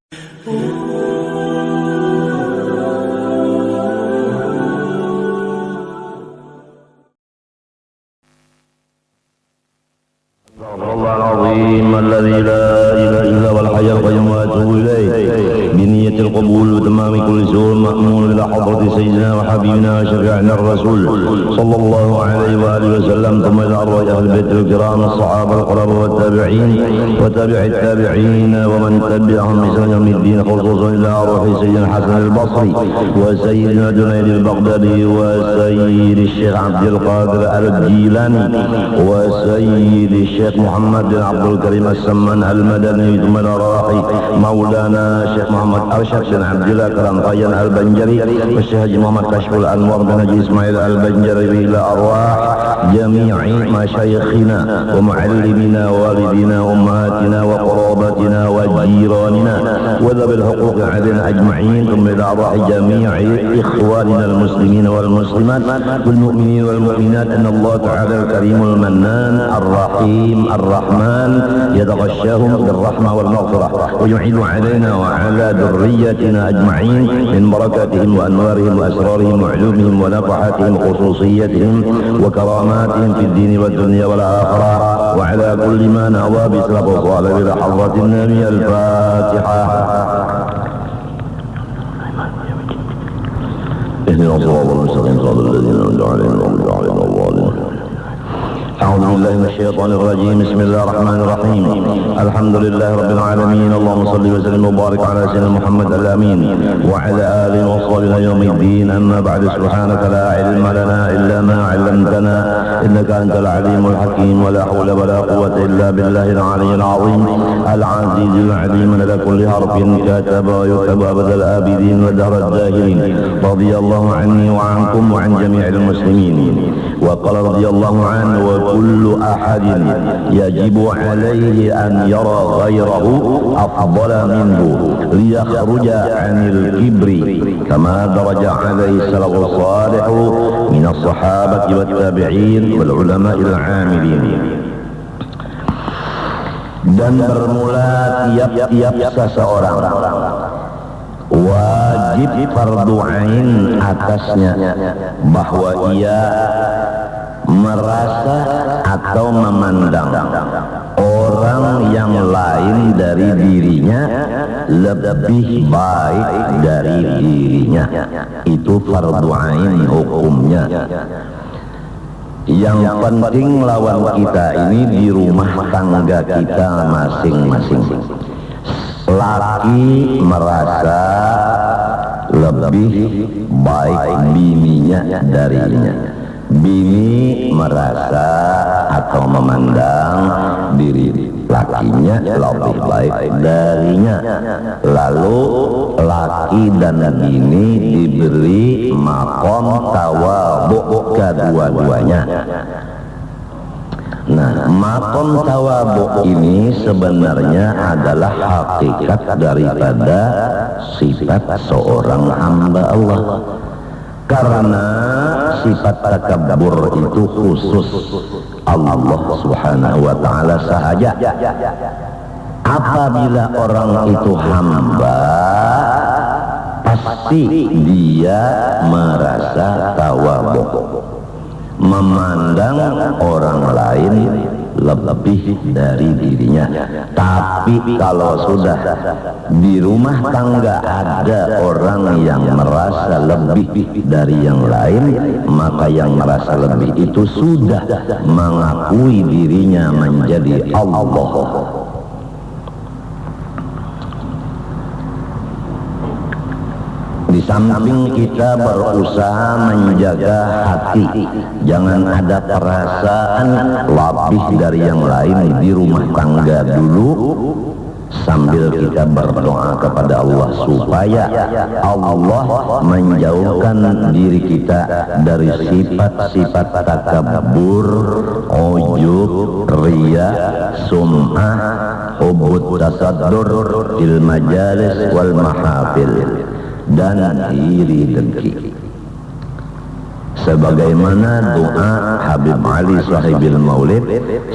الله العظيم الذي لا إله إلا هو الحي القيوم وأتوب إليه بنية القبول وتمام كل سوء مأمون إلى حضرة سيدنا وحبيبنا وشفيعنا الرسول صلى الله عليه وآله وسلم، ثم إلى أرواح أهل البيت الكرام الصحابة القرب والتابعين وتابع التابعين ومن تبعهم بإحسان يوم الدين، خصوصا إلى أرواح سيدنا الحسن البصري وسيدنا جنيد البغدادي وسيد الشيخ عبد القادر الجيلاني وسيد الشيخ محمد بن عبد الكريم السمان المدني، ثم إلى أرواح مولانا الشيخ محمد أرشد بن عبد الله كرم طيان البنجري والشيخ محمد كشف الأنوار بن حجي إسماعيل البنجري، إلى أرواح جميع مشايخنا ومعلمنا ووالدينا وأمهاتنا وقرابتنا وجيراننا وذوي الحقوق علينا أجمعين، ثم إلى أرواح جميع إخواننا المسلمين والمسلمات والمؤمنين والمؤمنات، أن الله تعالى الكريم المنان الرحيم الرحمن يتغشاهم بالرحمة والمغفرة ويعيد علينا وعلى ذريتنا أجمعين من بركاتهم وأنوارهم وأسرارهم وعلومهم ونفحاتهم وخصوصيتهم وكراماتهم في الدين والدنيا والآخرة، وعلى كل ما نوى بسلف صالح إلى حضرة النبي. الفاتحة. اهدنا الصراط المستقيم صراط الذين أنعمت عليهم غير المغضوب عليهم ولا الضالين. أعوذ بالله من الشيطان الرجيم. بسم الله الرحمن الرحيم. الحمد لله رب العالمين، اللهم صل وسلم وبارك على سيدنا محمد الأمين وعلى آله وصحبه يوم الدين. أما بعد، سبحانك لا علم لنا إلا ما علمتنا إنك أنت العليم الحكيم، ولا حول ولا قوة إلا بالله العلي العظيم العزيز العليم. على كل حرف كتب ويكتب أبد الآبدين ودهر الداهرين. رضي الله عني وعنكم وعن جميع المسلمين. وقال رضي الله عنه: وكل أحد يجب عليه أن يرى غيره أفضل منه ليخرج عن الكبر، كما درج عليه السلف الصالح من الصحابة والتابعين والعلماء العاملين. Dan bermula tiap-tiap seseorang wajib fardu ain atasnya bahwa ia merasa atau memandang orang yang lain dari dirinya lebih baik dari dirinya. Itu fardu ain hukumnya. Yang penting lawan kita ini di rumah tangga kita masing-masing. Laki merasa lebih baik bininya darinya, bini merasa atau memandang diri lakinya lebih baik darinya. Lalu laki dan bini diberi maqam tawadhu kedua-duanya. Nah, maqam tawadhu ini sebenarnya adalah hakikat daripada sifat seorang hamba Allah. Karena sifat takabur itu khusus Allah subhanahu wa ta'ala sahaja. Apabila orang itu hamba, pasti dia merasa tawadhu, memandang orang lain lebih dari dirinya. Tapi kalau sudah di rumah tangga ada orang yang merasa lebih dari yang lain, maka yang merasa lebih itu sudah mengakui dirinya menjadi Allah. Di samping kita berusaha menjaga hati, jangan ada perasaan lebih dari yang lain di rumah tangga dulu, sambil kita berdoa kepada Allah supaya Allah menjauhkan diri kita dari sifat-sifat takabur, ujub, riya, sum'ah, hubud tasaddur fil majalis wal mahafil, dan iri dengki. sebagaimana doa Habib Ali sahibil maulid,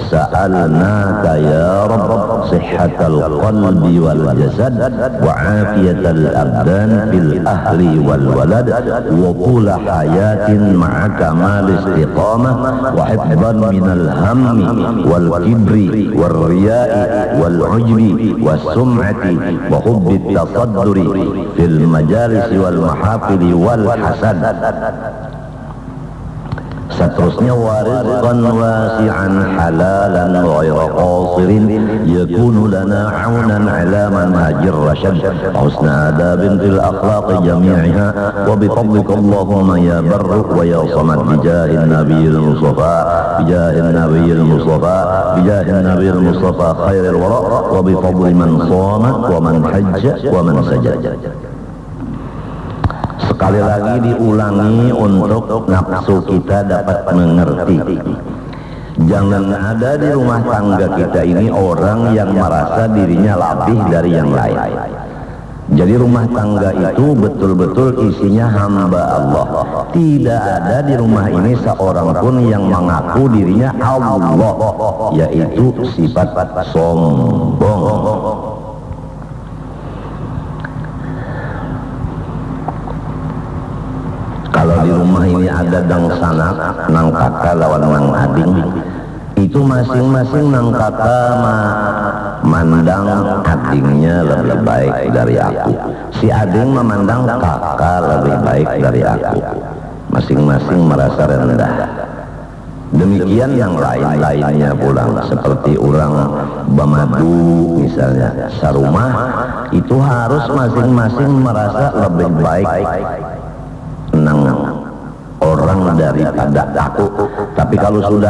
sa'alnaka ya Rabb sihhatal qalbi wal jasad wa afiyatal abdan fil ahli wal walad wa qula hayatin ma'a kamal istiqamah wa hifdhan minal hammi wal kibri wal riya'i wal ujbi was sum'ati wa hubbit tasadduri fil majalis wal mahafili wal hasad. Seterusnya warizqan wasi'an halalan ghaira qasirin yakunu lana 'aunan 'ala manhajir rasyad husna adabin fil akhlaq jami'iha wa bi fadlika Allahumma ya barru wa ya samad bi jahin nabiyil mustafa bi jahin nabiyil mustafa bi jahin nabiyil mustafa khairil wara wa bi fadli man shama wa man hajja wa man sajada. Sekali lagi diulangi untuk nafsu kita dapat mengerti. Jangan ada di rumah tangga kita ini orang yang merasa dirinya lebih dari yang lain. Jadi rumah tangga itu betul-betul isinya hamba Allah. Tidak ada di rumah ini seorang pun yang mengaku dirinya Allah, yaitu sifat sombong. Kalau di rumah ini ada dang sanak, nang kakak lawan nang ading, itu masing-masing nang kakak memandang adingnya lebih baik dari aku, si ading memandang kakak lebih baik dari aku, masing-masing merasa rendah. Demikian yang lain-lainnya pulang, seperti orang bamadu misalnya, sarumah itu harus masing-masing merasa lebih baik nang orang daripada aku. Tapi kalau sudah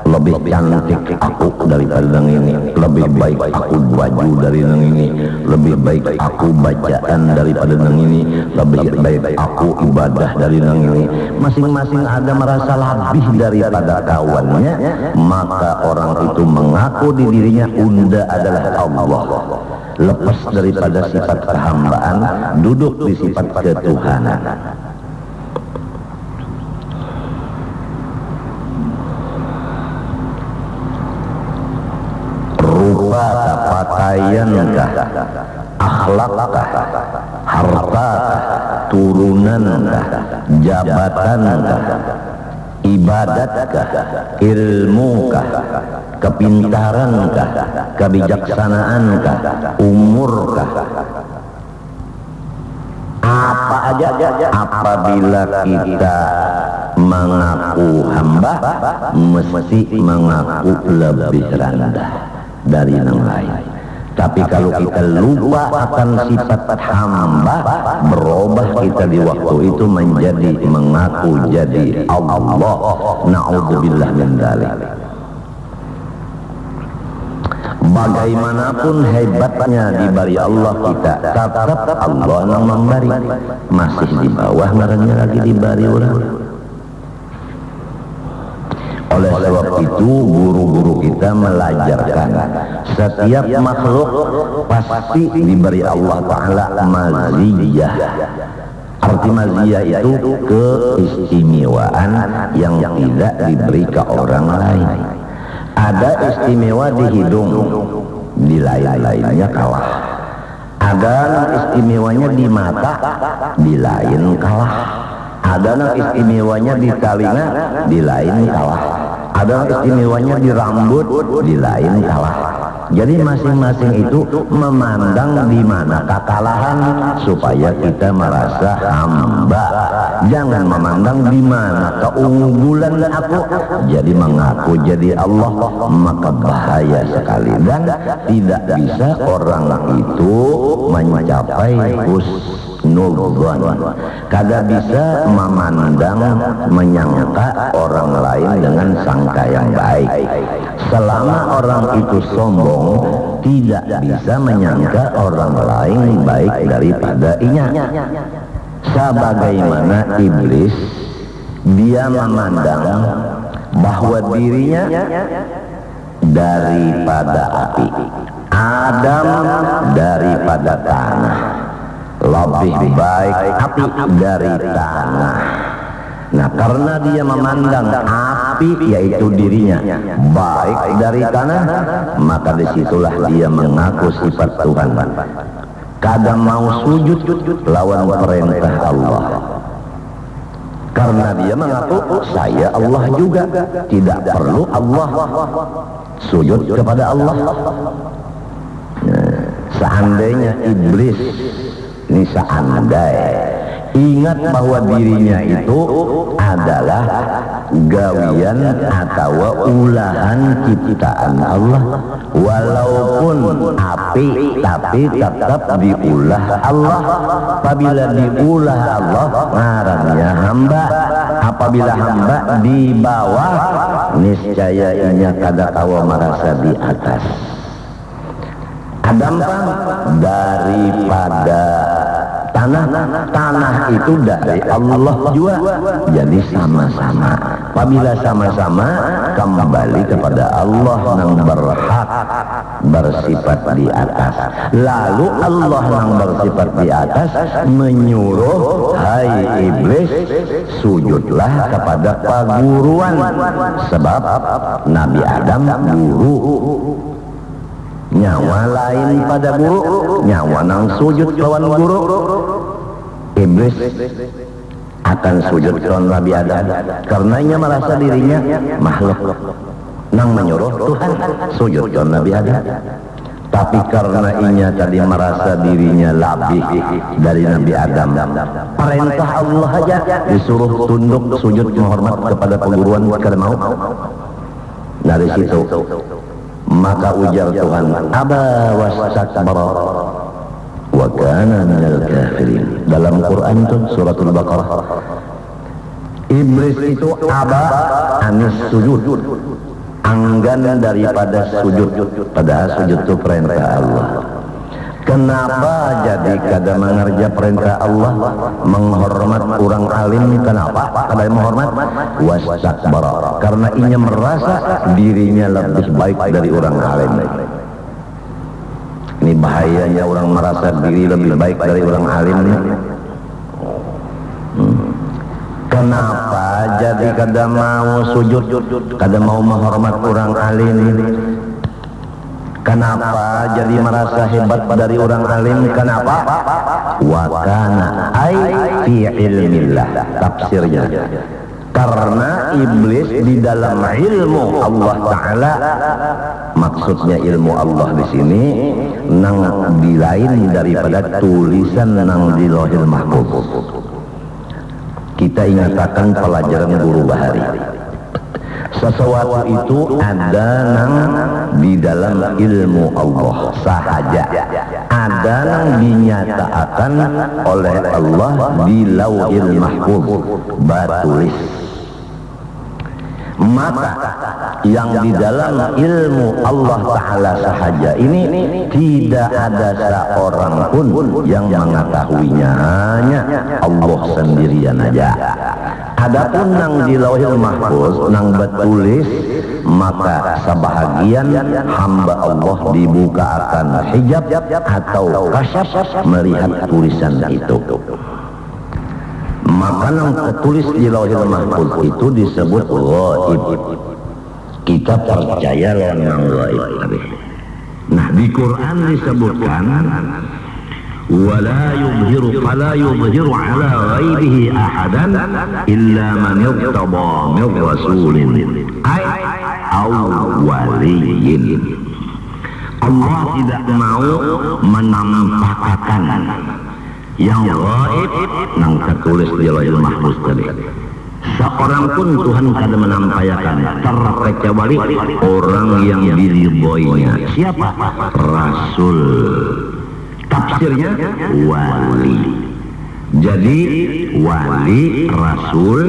lebih cantik aku daripada nang ini, lebih baik aku baju dari nang ini, lebih baik aku bacaan daripada nang ini, lebih baik aku ibadah dari nang ini, masing-masing ada merasa lebih daripada kawannya, maka orang itu mengaku di dirinya unda adalah Allah, lepas daripada sifat kehambaan, duduk di sifat ketuhanan. Rupa pakaiankah, akhlakkah, hartakah, turunankah, jabatankah, ibadatkah, ilmukah, kepintarankah, kebijaksanaankah, umurkah, apa aja apabila kita mengaku hamba mesti mengaku lebih rendah dari yang lain. Tapi kalau kita lupa akan sifat hamba, berubah kita di waktu itu menjadi mengaku jadi Allah. Na'udzubillah min dzalik. Bagaimanapun hebatnya diberi Allah kita, tetap Allah yang memberi, masih di bawah ngarannya lagi diberi orang. Oleh sebab itu guru-guru kita melajarkan setiap makhluk pasti diberi Allah Ta'ala maziyah. Arti maziyah itu keistimewaan yang tidak diberi ke orang lain. Ada istimewa di hidung, di lain-lainnya kalah. Ada istimewanya di mata, di lain kalah. Ada istimewanya di telinga, di lain kalah. Ada istimewanya di rambut, di lain kalah. Jadi masing-masing itu memandang di mana kekalahan supaya kita merasa hamba. Jangan memandang di mana keunggulan aku, jadi mengaku jadi Allah, maka bahaya sekali dan tidak bisa orang itu mencapai husnul-dzan. Kada bisa memandang menyangka orang lain dengan sangka yang baik. Selama orang itu sombong, tidak bisa menyangka orang lain baik daripada inya. Sebagaimana iblis, dia memandang bahwa dirinya daripada api, Adam daripada tanah, lebih baik api dari tanah. Nah, karena dia memandang api yaitu dirinya baik dari tanah, maka disitulah dia mengaku sifat Tuhan. Kadang mau sujud lawan perintah Allah, karena dia mengaku saya Allah juga, tidak perlu Allah sujud kepada Allah. Nah, seandainya iblis ini ingat bahwa dirinya itu adalah gawian atau ulahan ciptaan Allah, walaupun api tapi tetap diulah Allah. Apabila diulah Allah ngarannya hamba, apabila hamba di bawah niscaya inya kada tawa merasa di atas. Adam daripada tanah itu dari Allah juga, jadi sama-sama. Apabila sama-sama kembali kepada Allah yang berhak bersifat di atas, lalu Allah yang bersifat di atas menyuruh, hai iblis, sujudlah kepada paguruan, sebab Nabi Adam guru, nyawa lain pada guru, nyawa nang sujud lawan guru. Iblis akan sujud lawan Nabi Adam karena ia merasa dirinya makhluk, nang menyuruh Tuhan sujud lawan Nabi Adam. Tapi karena ia tadi merasa dirinya lebih dari Nabi Adam, perintah Allah aja disuruh tunduk sujud menghormat kepada peguruan, kada mau. Dari situ maka ujar Tuhan, aba wastakbara wa kana minal kafirin. Dalam Quran itu suratul Baqarah, iblis itu aba anis sujud, enggan daripada sujud, padahal sujud itu perintah Allah. Kenapa jadi kada mengerja perintah Allah, menghormat orang alim? Kenapa kada menghormat? Wastakbara, karena inya merasa dirinya lebih baik dari orang alim. Ini bahayanya orang merasa diri lebih baik dari orang alim. Kenapa jadi kada mau sujud, kada mau menghormat orang alim? Kenapa jadi merasa hebat dari orang alim? Kenapa? Wa kana ai fi ilmillah, tafsirnya karena iblis di dalam ilmu Allah Ta'ala, maksudnya ilmu Allah di sini nang di lain daripada tulisan nang di Lauhil Mahfuz. Kita ingatkan pelajaran guru bahari, sesuatu itu ada nang di dalam ilmu Allah sahaja, ada nang dinyatakan oleh Allah di Lauhil Mahfuz batulis. Maka yang di dalam ilmu Allah Ta'ala sahaja ini tidak ada seorang pun yang mengetahuinya, hanya Allah sendirian aja. Adapun nang di Lauhil Mahfuz nang betulis, maka sebahagian hamba Allah dibuka akan hijab atau kasyaf melihat tulisan itu. Maka yang tertulis di Lauhil Mahfuz itu disebut ghaib. Kita percaya lawan yang ghaib. Nah, di Quran disebutkan wala yubhiru fala yubhiru ala ghaibihi ahadan illa man irtada min rasulin ay aw waliyin. Allah tidak mau menampakkan yang gaib nang tertulis di Lauhil Mahfuz tadi. Seorang pun Tuhan kada menampakkan, terkecuali orang yang diridhoinya. Siapa? Rasul. Tafsirnya wali. Jadi wali, rasul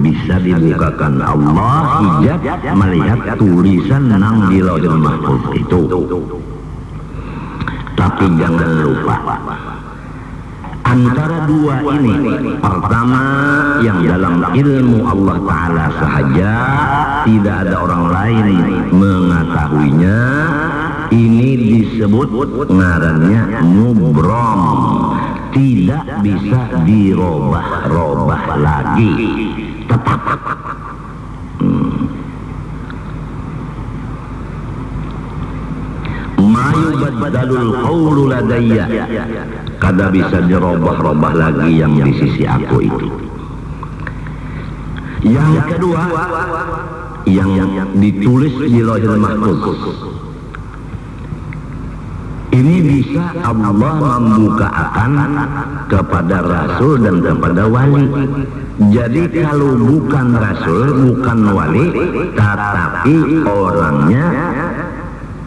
bisa dibukakan Allah hijab melihat tulisan nang di Lauhil Mahfuz itu. Tapi jangan lupa antara dua ini, pertama yang dalam ilmu Allah Ta'ala sahaja, tidak ada orang lain mengetahuinya, ini disebut ngarannya mubrom, tidak bisa dirobah-robah lagi. tetap. Ma yubaddalul qawlu ladayya, kada bisa dirobah-robah lagi yang di sisi aku itu. Yang kedua, yang ditulis di Lauhul Mahfuz. Ini bisa Allah membukakan kepada Rasul dan kepada wali. Jadi kalau bukan Rasul, bukan wali, tetapi orangnya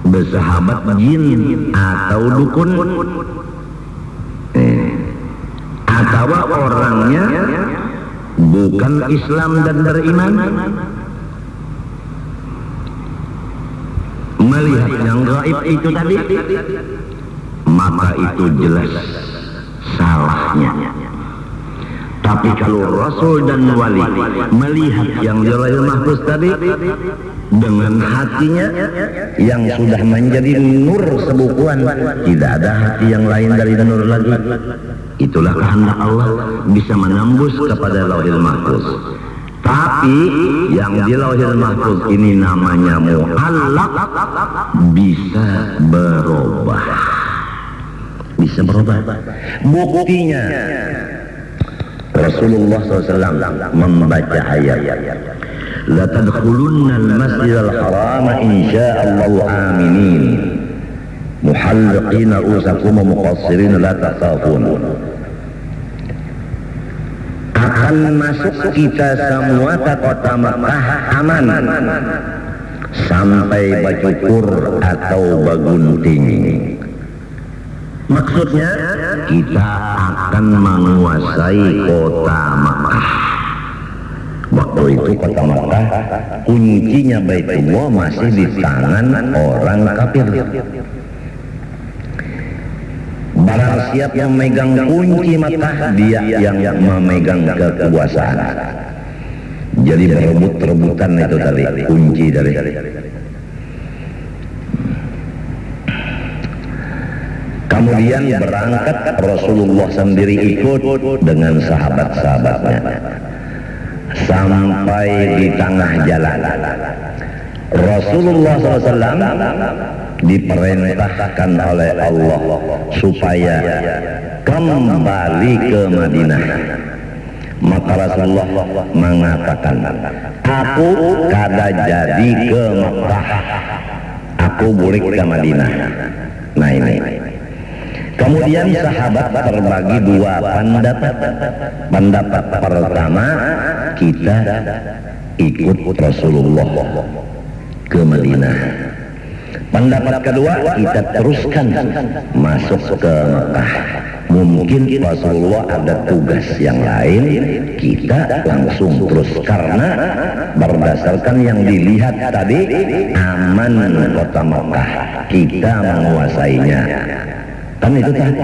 bersahabat jin atau dukun, atau orangnya bukan Islam dan beriman, melihat yang gaib itu tadi, maka itu jelas salahnya. Tapi kalau Rasul dan wali melihat yang di Lauhul Mahfuz tadi dengan hatinya yang sudah menjadi nur sebukuan, tidak ada hati yang lain dari nur lagi, itulah kehendak Allah bisa menembus kepada Lauhul Mahfuz. Tapi yang di Lauhul Mahfuz ini namanya mu'allaq, bisa berubah. Bisa berubah. Buktinya Rasulullah SAW membaca ayat, la tadkhulunna al-masjidal haram insya'allahu aminin muhalliqina ru'usakum wa muqassirin la takhafun. Akan masuk kita semua ke kota Makkah aman, sampai bacukur atau bagunting. Maksudnya kita akan menguasai kota Makkah. Waktu itu kota Makkah kuncinya Baitullah masih di tangan orang kafir. Barang siap yang memegang kunci Makkah, dia yang memegang kekuasaan. Jadi berebut-rebutan itu tadi kunci dari. Kemudian berangkat Rasulullah sendiri ikut dengan sahabat-sahabatnya. Sampai di tengah jalan, Rasulullah SAW diperintahkan oleh Allah supaya kembali ke Madinah. Maka Rasulullah mengatakan, aku kada jadi ke Makkah, aku balik ke Madinah. Nah ini. Kemudian sahabat terbagi dua pendapat. Pendapat pertama, kita ikut Rasulullah ke Madinah. Pendapat kedua, kita teruskan masuk ke Makkah. Mungkin Rasulullah ada tugas yang lain, kita langsung terus. Karena berdasarkan yang dilihat tadi, aman kota Makkah, kita menguasainya. Kan itu tadi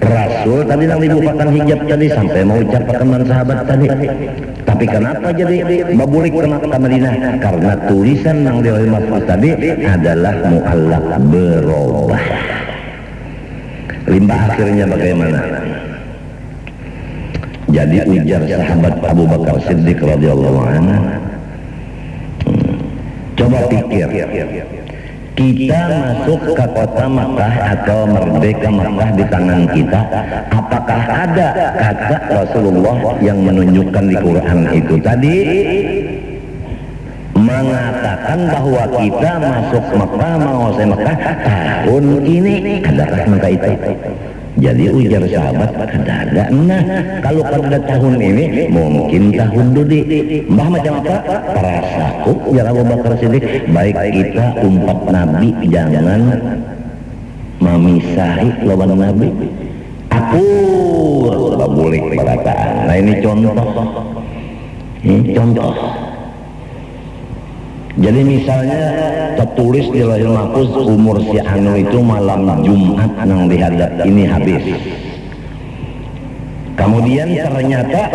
Rasul tadi yang dibukakan hijab tadi sampai mau ucapkan sahabat tadi. Tapi kenapa jadi babulik ke Madinah? Karena tulisan yang di Lauhul Mahfuz tadi adalah mu'allaq, berubah. Limbah akhirnya bagaimana? Jadi ujar sahabat Abu Bakar Siddiq radhiyallahu anhu, coba pikir, kita masuk ke kota Makkah atau merdeka Makkah di tangan kita, apakah ada kata Rasulullah yang menunjukkan di Quran itu tadi mengatakan bahwa kita masuk Makkah, menguasai Makkah tahun ini? Adakah maka itu? Jadi ujar sahabat, ada. Nah, kalau pada tahun ini mungkin tahun dudi. Mbah macam apa? Perasaku, ya Abu Bakar Siddiq, baik kita umat Nabi jangan memisahi lawan Nabi. Aku boleh perkataan. Nah ini contoh. Jadi misalnya tertulis di Lauhul Mahfuz umur si anu itu malam Jumat nang dihadap ini habis. Kemudian ternyata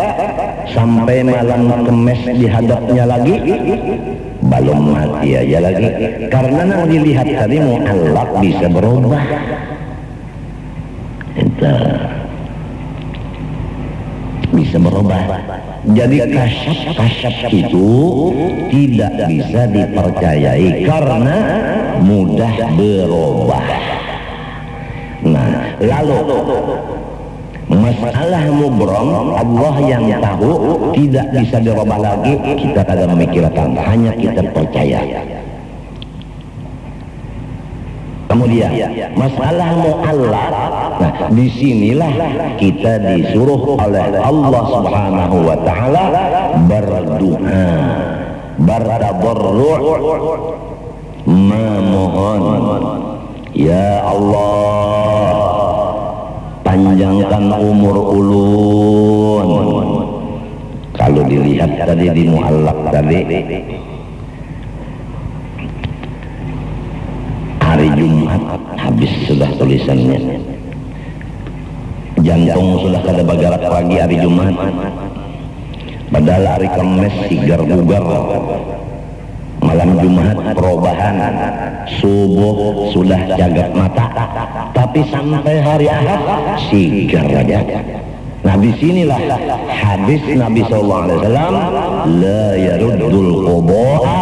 sampai malam Kemis dihadapnya lagi belum mati aja lagi. Karena nang dilihat tadi mu'allaq bisa berubah. Itu bisa bisa berubah. Jadi kasyaf itu tidak bisa dipercayai karena mudah berubah. Nah, lalu masalah mubrom, Allah yang tahu, tidak bisa dirubah lagi, kita kagak memikirkan, hanya kita percaya. Kemudian masalah mu'allaq, nah disinilah kita disuruh oleh Allah Subhanahu wa Ta'ala berdoa, bertadarru', memohon, ya Allah panjangkan umur ulun. Kalau dilihat tadi di mu'allaq tadi, hari Jumat habis sudah tulisannya, jantung sudah kada bergerak lagi hari Jumat, padahal hari Kamis sigar bugar, malam Jumat perubahan, subuh sudah jagat mata, tapi sampai hari Ahad sigar aja. Nah disinilah hadis Nabi SAW, la yaruddul qada'a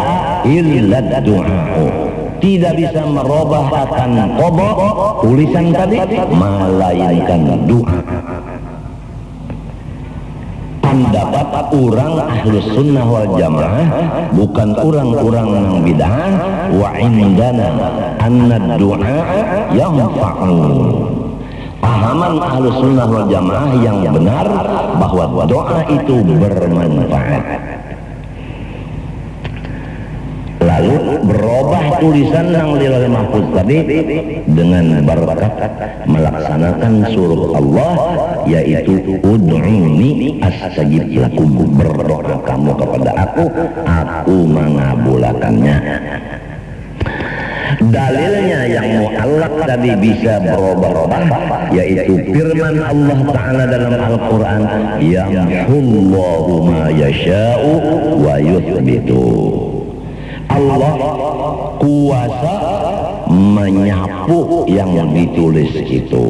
illa du'a'u, tidak bisa merubah akan qada tulisan tadi melainkan doa. Pendapat orang ahlus sunnah wal jamaah, bukan orang-orang yang bid'ah. Wa indana anna du'a yanfa'u. Pahaman ahlus sunnah wal jamaah yang benar bahwa doa itu bermanfaat. Lalu berubah tulisan yang di Lauhul Mahfuz tadi dengan berkat melaksanakan suruh Allah, yaitu ud'uni astajib lakum, berdoa kamu kepada aku mengabulkannya. Dalilnya yang mu'allaq tadi bisa berubah-ubah, yaitu firman Allah Ta'ala dalam Al-Quran, yamhullahu ma yasha'u wa yuthbitu. Allah kuasa menyapu yang ditulis itu,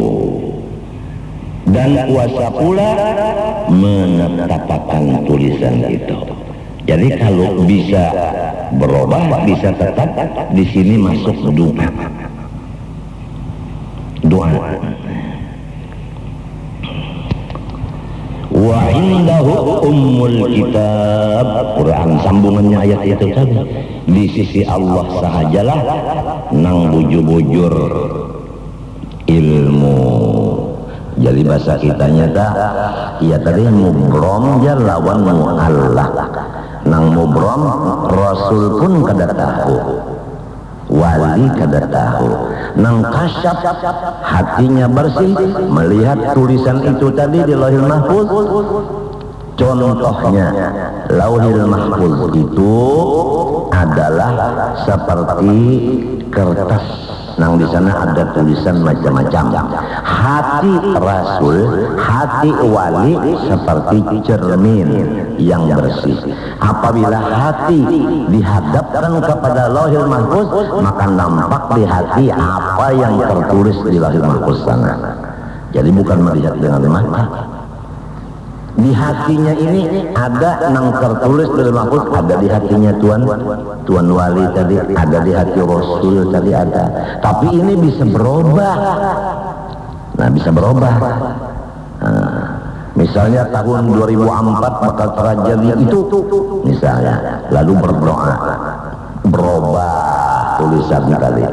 dan kuasa pula menetapkan tulisan itu. Jadi kalau bisa berubah, bisa tetap, di sini masuk doa. Wa indahu ummul kitab, Quran sambungannya ayat itu tadi. Di sisi Allah sahajalah nang bujur-bujur ilmu. Jadi bahasa kitanya iya tadi mubrom ya lawan mu'allaq. Nang mubrom Rasul pun kada tahu, wali kada tahu. Nang kasyaf hatinya bersih melihat tulisan itu tadi di Lauhul Mahfuz. Contohnya Lauhul Mahfuz itu adalah seperti kertas, nang di sana ada tulisan macam-macam. Hati Rasul, hati wali seperti cermin yang bersih. Apabila hati dihadapkan kepada Lauhul Mahfuz, maka nampak di hati apa yang tertulis di Lauhul Mahfuz sana. Jadi bukan melihat dengan mata. Di hatinya ini ada nang tertulis di Lauhul Mahfuz, ada di hatinya Tuan Wali tadi, ada di hati Rasul tadi ada. Tapi ini bisa berubah. Nah, bisa berubah. Nah, misalnya tahun 2004 bakal terjadi itu, misalnya, lalu berdoa, berubah tulisan tadi.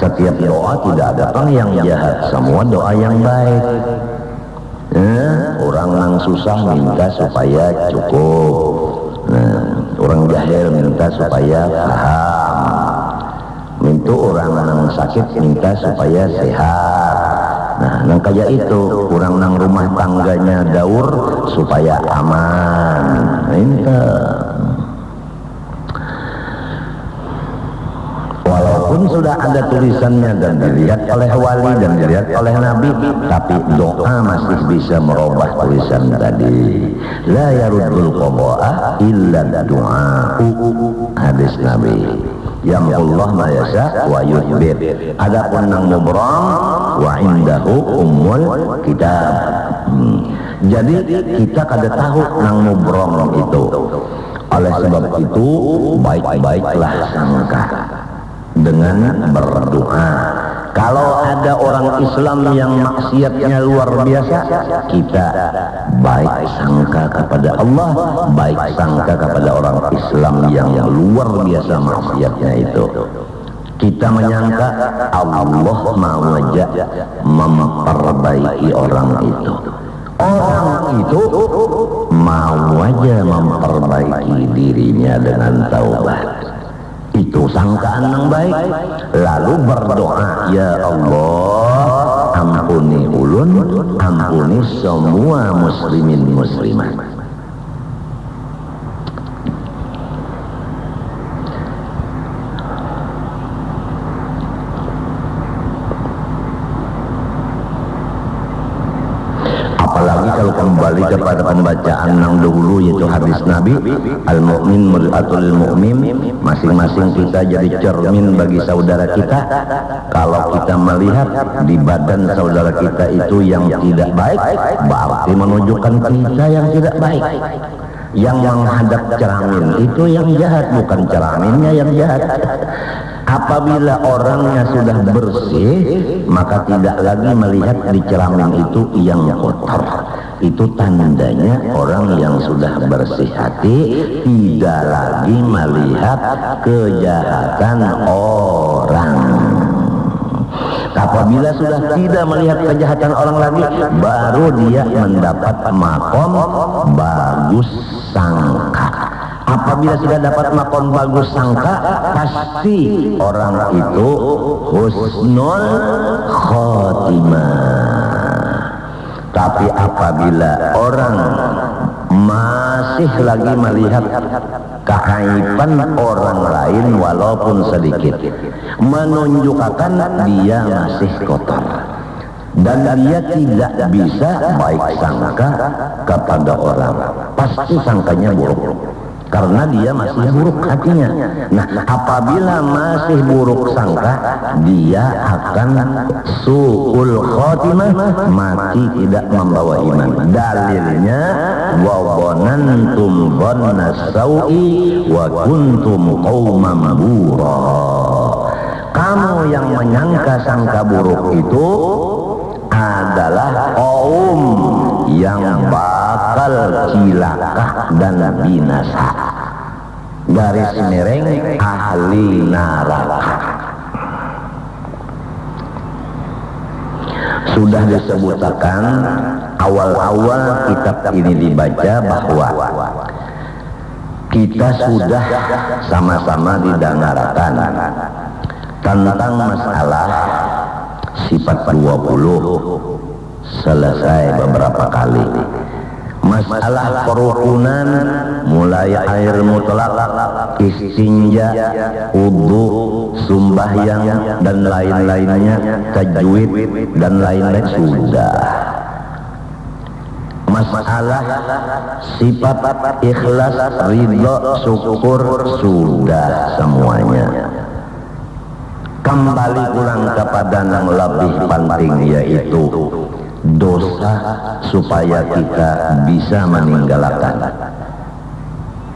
Setiap doa tidak ada orang yang jahat, semua doa yang baik. Orang yang susah minta supaya cukup, orang jahil minta supaya paham, minta orang yang sakit minta supaya sehat. Nah, nang kayak itu orang nang rumah tangganya daur supaya aman, minta. Walaupun sudah ada tulisannya dan dilihat oleh wali dan dilihat oleh Nabi, tapi doa masih bisa merubah tulisan tadi. La yaruddul qada'a illa du'a. Hadis Nabi. Yamhullah ma yasha wa yuthbit. Adapun nang mubram wa indahu ummul kitab. Jadi kita kada tahu nang mubrong itu. Oleh sebab itu baik-baiklah sangka dengan berdoa. Kalau ada orang Islam yang maksiatnya luar biasa, kita baik sangka kepada Allah, baik sangka kepada orang Islam yang luar biasa maksiatnya itu. Kita menyangka Allah mau aja memperbaiki orang itu. Orang itu mau aja memperbaiki dirinya dengan taubat. Itu sangkaan yang baik. Lalu berdoa, ya Allah, ampuni ulun, ampuni semua muslimin muslimat. Apalagi kalau kembali kepada pembacaan yang dahulu, yaitu hadis Nabi, al-mu'min mir'atul mu'min, masing-masing kita jadi cermin bagi saudara kita. Kalau kita melihat di badan saudara kita itu yang tidak baik, berarti menunjukkan kita yang tidak baik. Yang menghadap cermin itu yang jahat, bukan cerminnya yang jahat. Apabila orangnya sudah bersih, maka tidak lagi melihat di cermin itu yang kotor. Itu tandanya orang yang sudah bersih hati tidak lagi melihat kejahatan orang. Apabila sudah tidak melihat kejahatan orang lagi, baru dia mendapat makom bagus sangka. Apabila sudah dapat makom bagus sangka, pasti orang itu husnul khotimah. Tapi apabila orang masih lagi melihat keaiban orang lain walaupun sedikit, menunjukkan dia masih kotor, dan dia tidak bisa baik sangka kepada orang, pasti sangkanya buruk karena dia masih buruk hatinya. Nah, apabila masih buruk sangka, dia akan su'ul khotimah, mati tidak membawa iman. Dalilnya, wa dhanantum dhanna sau'i wa kuntum qauman bura. Kamu yang menyangka sangka buruk itu adalah kaum yang bakal cilaka dan binasa. Garis miring ahli neraka. Sudah disebutkan awal-awal kitab ini dibaca bahwa kita sudah sama-sama didengarkan tentang masalah sifat 20 selesai beberapa kali. Masalah kerukunan mulai air mutlak, istinja, wudu, sembahyang dan lain-lainnya, tajwid dan lain-lain sudah. Masalah sifat ikhlas, ridha, syukur sudah semuanya. Kembali pulang kepada yang lebih penting, yaitu dosa, supaya kita bisa meninggalkan,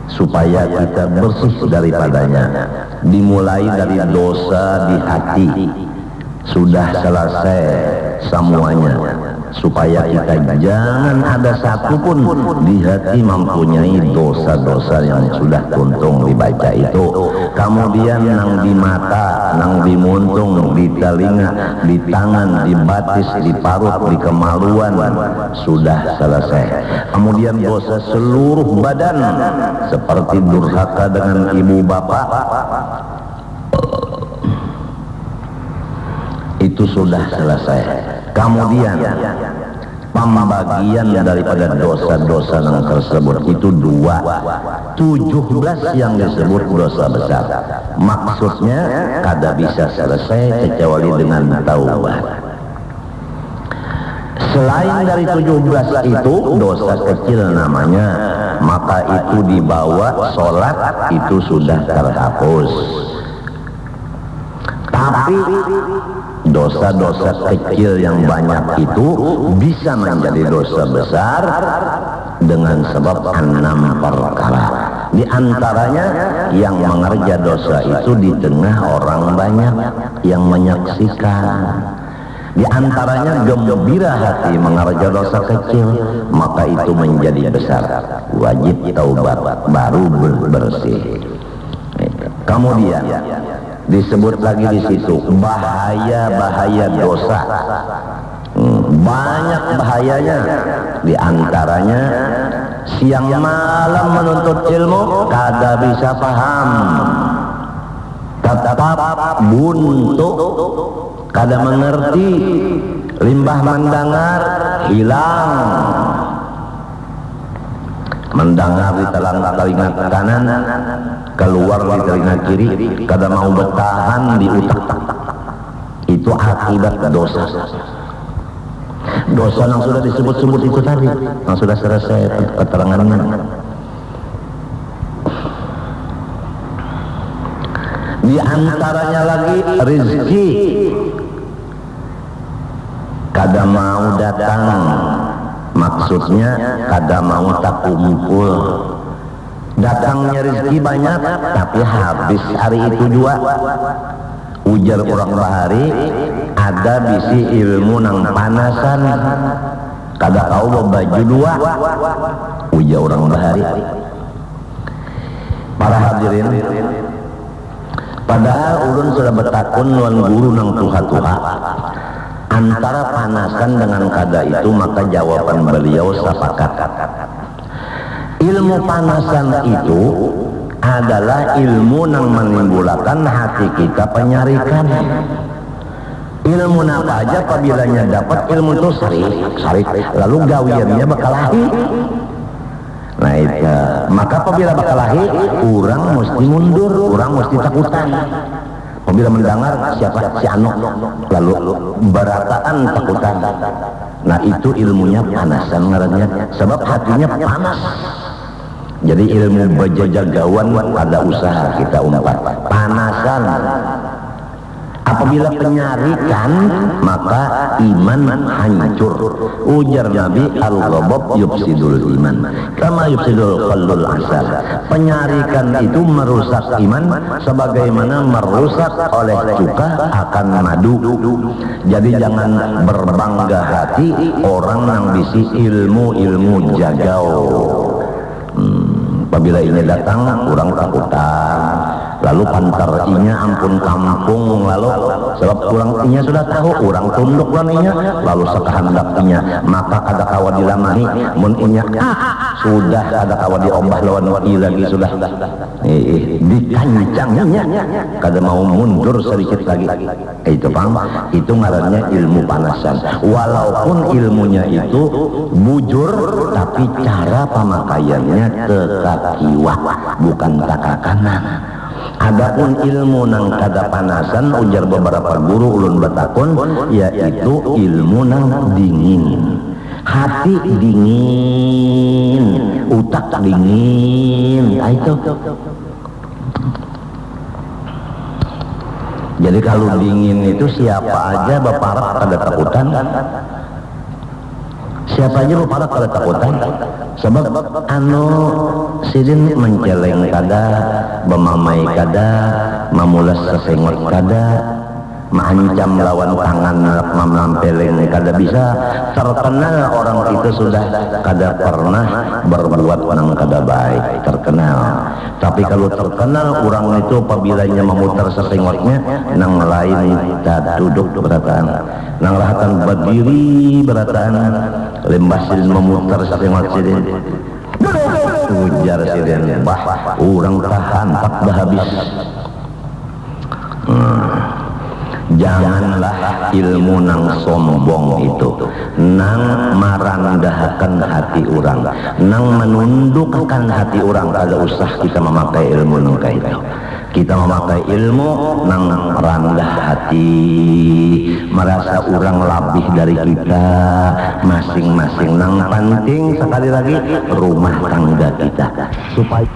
supaya kita bersih daripadanya. Dimulai dari dosa di hati, sudah selesai semuanya, supaya kita jangan ada satupun di hati mempunyai dosa-dosa yang sudah tuntung dibaca itu. Kemudian nang di mata, nang di muntung, di telinga, di tangan, di batis, di parut, di kemaluan, sudah selesai. Kemudian dosa seluruh badan, seperti durhaka dengan ibu bapak, itu sudah selesai. Kemudian pembagian daripada dosa-dosa yang tersebut itu 17 yang disebut dosa besar. Maksudnya kada bisa selesai kecuali dengan taubat. Selain dari 17 itu dosa kecil namanya, maka itu dibawa sholat itu sudah terhapus. Tapi dosa-dosa kecil yang banyak itu bisa menjadi dosa besar dengan sebab 6 perkara. Di antaranya yang mengerja dosa itu di tengah orang banyak yang menyaksikan. Di antaranya gembira hati mengerja dosa kecil, maka itu menjadi besar. Wajib taubat baru bersih. Kemudian disebut lagi di situ bahaya-bahaya dosa. Banyak bahayanya. Di antaranya siang malam menuntut ilmu kada bisa paham, tetap buntu, kada mengerti, limbah mendengar hilang. Mendengar di telinga kanan, keluar di telinga kiri, kada mau bertahan di utak. Itu akibat dosa. Dosa yang sudah disebut-sebut itu tadi, yang sudah selesai keterangannya. Di antaranya lagi rezeki kada mau datang, maksudnya kada mau tak kumpul. Datangnya rezeki banyak tapi habis hari itu juga. Ujar orang bahari ada bisi ilmu nang panasan kada kau baju dua. Ujar orang bahari. Para hadirin, padahal ulun sudah bertakun lawan guru nang tuha-tuha antara panasan dengan kada itu, maka jawaban beliau sepakat. Ilmu panasan itu adalah ilmu yang menimbulkan hati kita penyarikan. Ilmu apa aja apabila dapat ilmu itu sarik lalu gawiannya bakalahi. Nah itu, maka apabila bakalahi orang mesti mundur, orang mesti takutan. Apabila mendengar siapa si Ano lalu berataan takutan. Nah itu ilmunya panasan ngarannya, sebab hatinya panas. Jadi ilmu bejagawan ada usaha kita umpat panasan. Apabila penyarikan maka iman hancur. Ujar Nabi al-ghadab yufsidul iman kama yufsidul qallul asal. Penyarikan itu merusak iman sebagaimana merusak oleh cuka akan madu. Jadi jangan berbangga hati orang yang bisi ilmu jagau. Apabila ini datang kurang takutan, lalu pantar inya ampun kampung, lalu sebab kurang inya sudah tahu kurang tunduk laninya, lalu sekahandak inya maka kada kawa dilamahi. Mun inya sudah kada kawa diombah lawan lagi sudah dikancangnya kada mau mundur sedikit lagi. Itu paham? Itu ngarannya ilmu panasan. Walaupun ilmunya itu bujur, tapi cara pemakaiannya tekakiwa bukan takakanan. Adapun ilmu nang kada panasan, ujar beberapa guru ulun batakun, yaitu ilmu nang dingin. Hati dingin, utak dingin. Itu. Jadi kalau dingin itu siapa aja baparak kada takutan. Siapa aja baparak kada takutan. Sebab sidin menceleng kada, bemamai kada, mamulas sesengot kada, mengancam lawan tangan memampeleng kada bisa. Terkenal orang itu sudah kada pernah berbuat nang kada baik, terkenal. Tapi kalau terkenal orang itu apabila memutar sesengotnya nang lain tak duduk berataan, nang rahatan berdiri berataan, lembah sidin memutar sesengot sidin. Ujar sidin, bah orang tahan tak dah habis. Janganlah ilmu nang sombong itu, nang marandahkan hati orang, nang menundukkan hati orang. Kada usah kita memakai ilmu nang itu. Kita memakai ilmu nang rendah hati, merasa orang lebih dari kita masing-masing. Nang penting sekali lagi rumah tangga kita supaya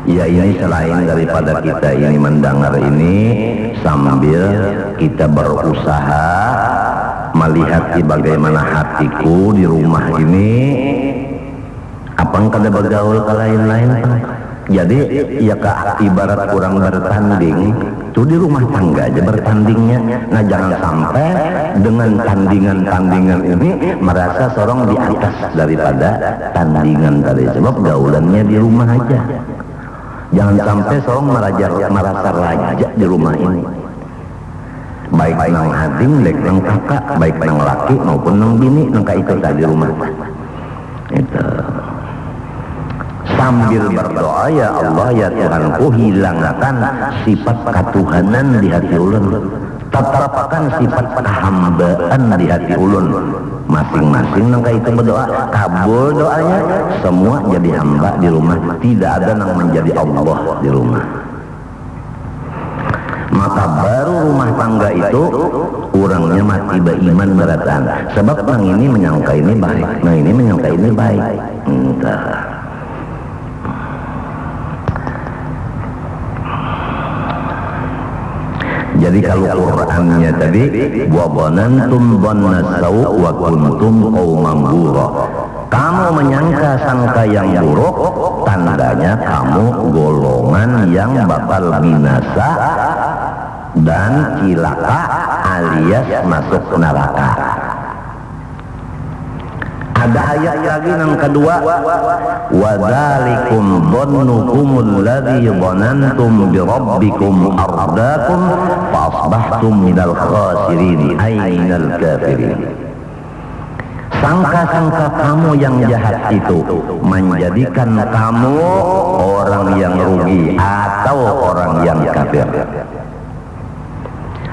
Ya ini selain daripada kita ini mendengar ini sambil kita berusaha melihat bagaimana hatiku di rumah ini, apang kada bergaul ke lain-lain. Jadi ya ibarat kurang bertanding tuh di rumah tangga aja bertandingnya. Nah jangan sampai dengan tandingan-tandingan ini merasa seorang di atas daripada tandingan tadi, sebab gaulannya di rumah aja. Jangan sampai seorang merasa raja di rumah ini, baik nang ading, baik nang kakak, baik nang laki maupun nang bini, nang itu tadi rumah. Itu sambil berdoa, ya Allah ya Tuhanku, hilangkan sifat ketuhanan di hati ulun, tetapkan sifat kehambaan di hati ulun. Masing-masing nang itu berdoa, kabul doanya, semua jadi hamba di rumah, tidak ada yang menjadi Allah di rumah. Maka baru rumah tangga itu orangnya mati beriman beratan, sebab nang ini menyangka ini baik, nang ini menyangka ini baik. Entah. Jadi kalau Qur'annya tadi wa dhanantum dhanna saw wa kuntum qauman bura, kamu menyangka sangka yang buruk, tandanya kamu golongan yang bakal binasa dan cilaka alias masuk neraka. Ada ayat lagi yang kedua, wa dzalikum dhannukumul ladzi dhanantum bi rabbikum ardaakum fa asbahtum minal khasirin ay minal kafirin. Sangka-sangka kamu yang jahat itu menjadikan kamu orang yang rugi atau orang yang kafir.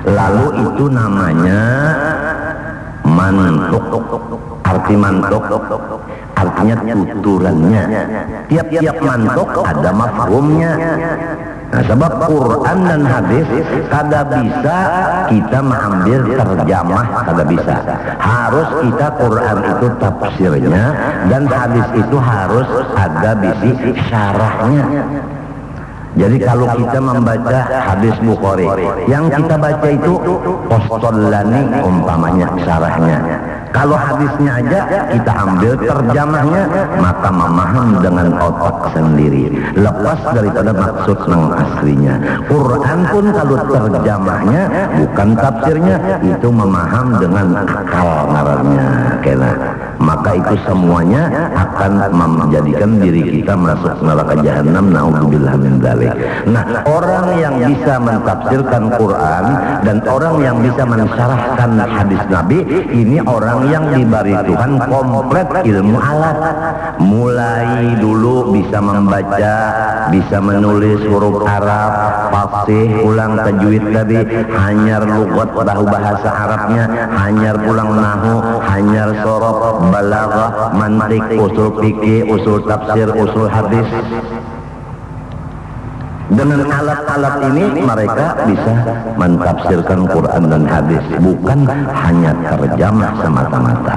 Lalu itu namanya mantuk. Arti mantuk artinya tuturannya. Tiap-tiap mantuk ada mafhumnya. Nah, sebab Quran dan hadis kada bisa kita mengambil terjemah, kada bisa. Harus kita Quran itu tafsirnya dan hadis itu harus ada bisi syarahnya. Jadi kalau kita membaca hadis Bukhari, yang kita baca itu Qostolani umpamanya syarahnya. Kalau hadisnya aja kita ambil terjemahnya, maka memaham dengan otak sendiri, lepas daripada maksud yang aslinya. Quran pun kalau terjemahnya bukan tafsirnya, itu memaham dengan akal ngarannya. Kena. Maka itu semuanya akan menjadikan diri kita masuk neraka jahanam, naudzubillah min dzalik. Nah, orang yang bisa mentafsirkan Quran dan orang yang bisa mensyarahkan hadis Nabi, ini orang yang diberi Tuhan komplit ilmu alat. Mulai dulu bisa membaca, bisa menulis huruf Arab, fasih, ulang tajwid tadi, hanyar lugat tahu bahasa Arabnya, hanyar pulang nahu, hanyar sorof, balaghah, mantik, usul fikih, usul tafsir, usul hadis. Dengan alat-alat ini mereka bisa mentafsirkan Quran dan hadis, bukan hanya terjemah semata-mata.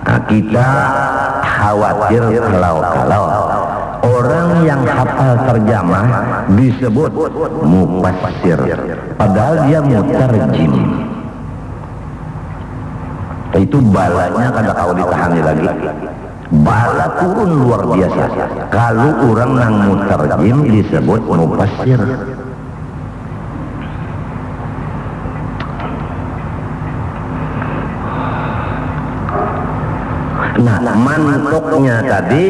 Nah, kita khawatir kalau orang yang hafal terjemah disebut mufassir, padahal dia mutarjim. Itu balanya kada kau ditahani lagi. Bala turun luar biasa kalau orang nang mutarjim disebut mufassir. Nah, mantuknya tadi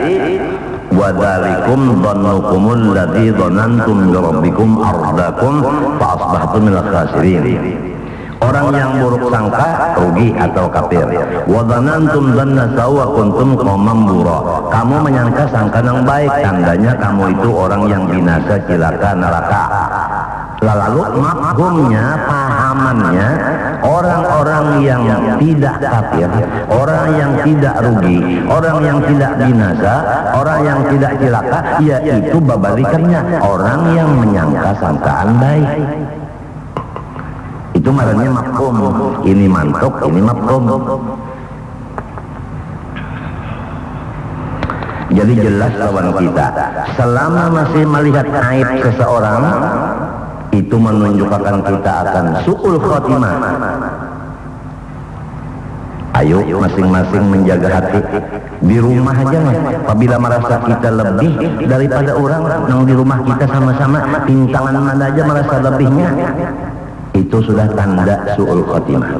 wa dzalikum dhannukumul ladzi dhanantum bi rabbikum ardaakum fa asbahtum minal khasirin. Orang yang buruk sangka rugi atau kafir. Wa dhanantum dhanna sawa kuntum qauman bura. Kamu menyangka sangka yang baik, tandanya kamu itu orang yang binasa, cilaka, neraka. Lalu mafhumnya, pahamannya, orang-orang yang tidak kafir, orang yang tidak rugi, orang yang tidak binasa, orang yang tidak cilaka, yaitu babalikannya orang yang menyangka sangkaan baik. Itu marahnya mafhum. Ini mantuk, ini mafhum. Jadi jelas lawan kita. Selama masih melihat aib seseorang, itu menunjukkan kita akan su'ul khotimah. Ayo masing-masing menjaga hati. Di rumah aja mas, apabila merasa kita lebih daripada orang yang di rumah kita sama-sama, pintangan mana aja merasa lebihnya, itu sudah tanda su'ul khotimah.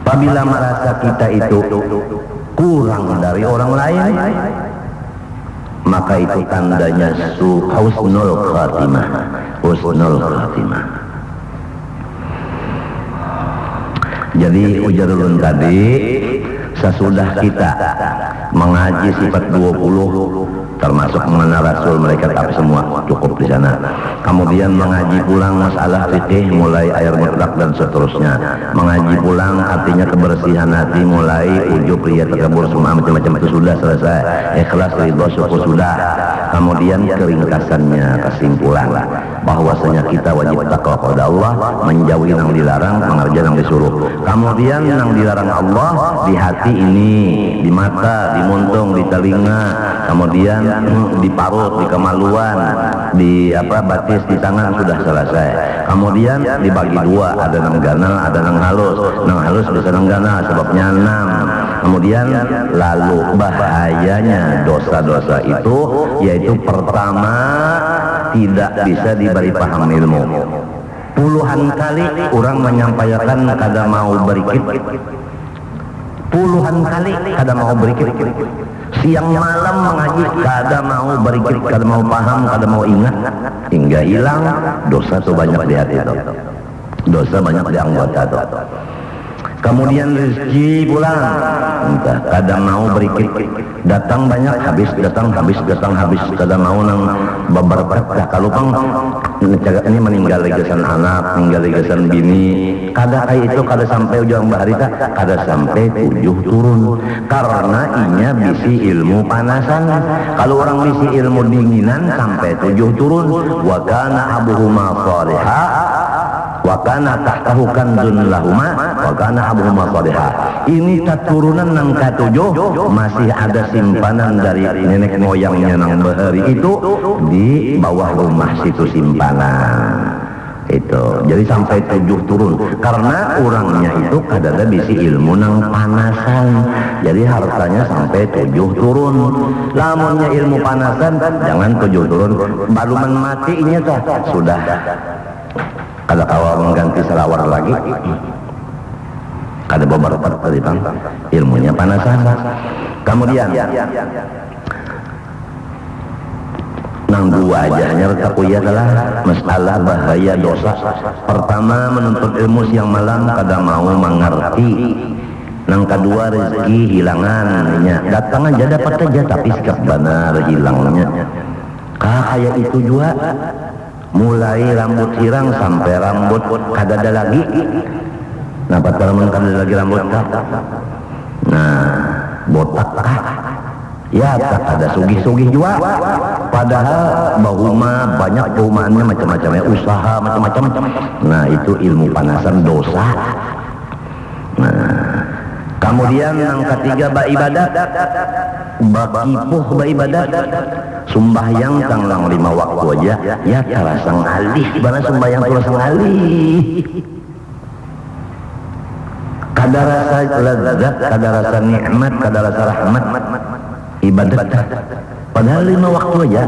Apabila merasa kita itu kurang dari orang lain, maka itu tandanya husnul khatimah. Husnul khatimah. Jadi ujarulun tadi, sesudah kita mengaji sifat 20 termasuk mana Rasul mereka tak semua cukup di sana. Kemudian mengaji pulang masalah fikih mulai air mutlak dan seterusnya. Mengaji pulang artinya kebersihan hati mulai ujub riya takabur semua macam-macam itu sudah selesai. Ikhlas ridha syukur sudah. Kemudian keringkasannya kesimpulan bahwasanya kita wajib takwa kepada Allah, menjauhi yang dilarang, mengerjakan yang disuruh. Kemudian yang dilarang Allah di hati ini, di mata, di muntung, di telinga, kemudian di parut, di kemaluan, di batis, di tangan sudah selesai. Kemudian dibagi dua, ada nang ganal, ada nang halus. Nang halus bisa nang ganal, sebabnya 6. Kemudian lalu bahayanya dosa-dosa itu, yaitu pertama tidak bisa diberi paham ilmu. Puluhan kali orang menyampaikan kada mau berikit. Puluhan kali kada mau berikit. Siang malam mengaji kada mau berikit, kada mau paham, kada mau ingat, hingga hilang. Dosa tuh banyak di hati itu. Dosa banyak di anggota itu. Kemudian rezeki pulang, entah kada mau berikit, datang banyak habis, datang habis, datang habis, kada mau nang beberkat. Kalau pang ini meninggal legasan anak, meninggal legasan bini, kada kayak itu, kada sampai ujung baharita, kada sampai 7 turun, karena inya bisi ilmu panasan. Kalau orang bisi ilmu dinginan sampai 7 turun. Wa kana abuhuma salihah wa kana tahtahu kanzun lahuma wa kana abuhuma salihah. Ini keturunan nang ketujuh masih ada simpanan dari nenek moyangnya nang bahari itu di bawah rumah situ simpanan itu. Jadi sampai 7 turun, karena orangnya itu kadang bisi ilmu nang panasan. Jadi hartanya sampai 7 turun. Lamunnya ilmu panasan jangan 7 turun, baluman mati ini sudah kada kawa mengganti selawar lagi, kada beberapa tadi bang, ilmunya panasan. Kemudian nang dua aja hanya takuyah adalah masalah bahaya dosa. Pertama menuntut ilmu siang malam kada mau mengerti. Nang kedua rezeki hilangannya, datang aja dapat aja tapi sikap benar hilangnya. Kayak itu juga, mulai rambut hirang sampai rambut kada ada lagi. Nah pataraman kada ada lagi rambut kah? Nah botak kah? Ya tak ada sugih-sugih juga. Padahal bahuma banyak perumahannya macam-macamnya, usaha macam-macam. Nah itu ilmu panasan dosa. Nah kemudian yang ketiga ibadat, bakipuh ibadat, sumbahyang tanglang 5 waktu aja ya terasa ngalih, bana sumbahyang terasa ngalih, kada rasa lezat, kada rasa nikmat, kada rasa rahmat ibadat. Padahal 5 waktu aja,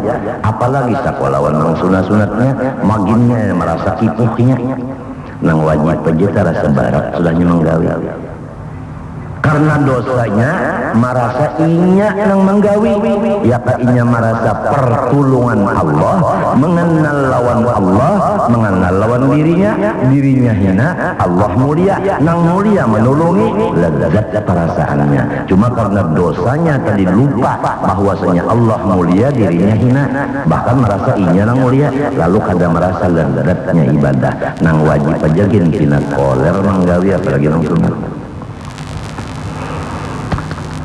apalagi sakolawan nang sunat-sunatnya maginnya merasa kipuhnya, nang wajib aja terasa barat sudahnya menggawi. Karena dosanya merasa inya yang menggawi, ya inya merasa pertulungan Allah, mengenal lawan Allah, mengenal lawan dirinya hina, Allah mulia, nang mulia menolongi, lezat perasaannya. Cuma karena dosanya tadi lupa bahwasanya Allah mulia, dirinya hina, bahkan merasa inya nang mulia, lalu kada merasa lezatnya ibadah. Nang wajib aja gin koler menggawi apalagi nang sunat.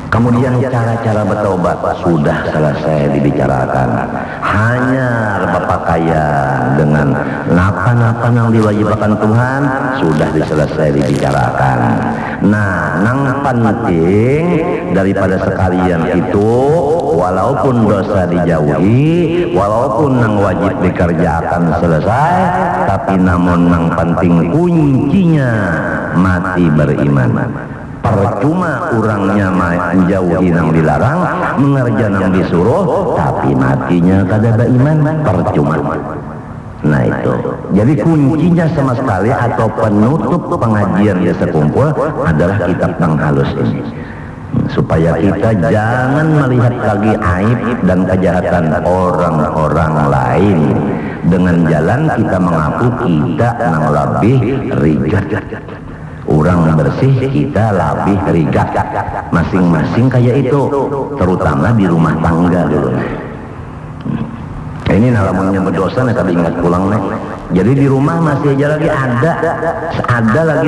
Kemudian cara-cara bertobat sudah selesai dibicarakan. Hanya berpakaian dengan napa-napa yang diwajibkan Tuhan sudah selesai dibicarakan. Nah, nang penting daripada sekalian itu, walaupun dosa dijauhi, walaupun nang wajib dikerjakan selesai, tapi namun nang penting kuncinya mati beriman. Percuma orangnya menjauhi yang dilarang, mengerja yang disuruh, tapi matinya kada beriman, percuma. Nah itu, jadi kuncinya sama sekali atau penutup pengajian di sekumpul adalah kitab yang halus ini, supaya kita jangan melihat lagi aib dan kejahatan orang-orang lain. Dengan jalan kita mengaku kita yang lebih rigat. Orang bersih kita lebih rigat, masing-masing kayak itu, terutama di rumah tangga dulu. Ini nalamunnya berdosa nih, tapi ingat pulang nih. Jadi di rumah masih aja lagi ada lagi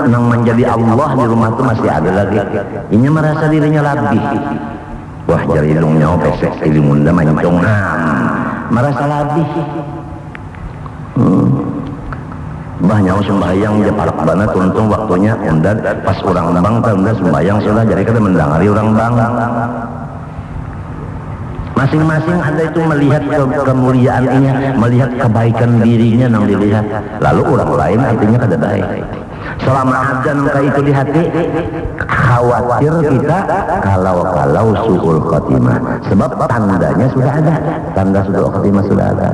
yang menjadi Allah di rumah tuh masih ada lagi. Ini merasa dirinya lebih. Wah, jari hidungnya pesek ilimunda mancong merasa lebih. Banyak sembahyang dia parak banget untung waktunya undan pas orang bang undan sembahyang sudah jadi kita mendangari orang bang. Masing-masing ada itu melihat kemuliaannya, melihat kebaikan dirinya yang dilihat, lalu orang lain artinya kada baik. Selama ada nangka itu di hati, khawatir kita kalau suul khotimah, sebab tandanya sudah ada, tanda suul khotimah sudah ada.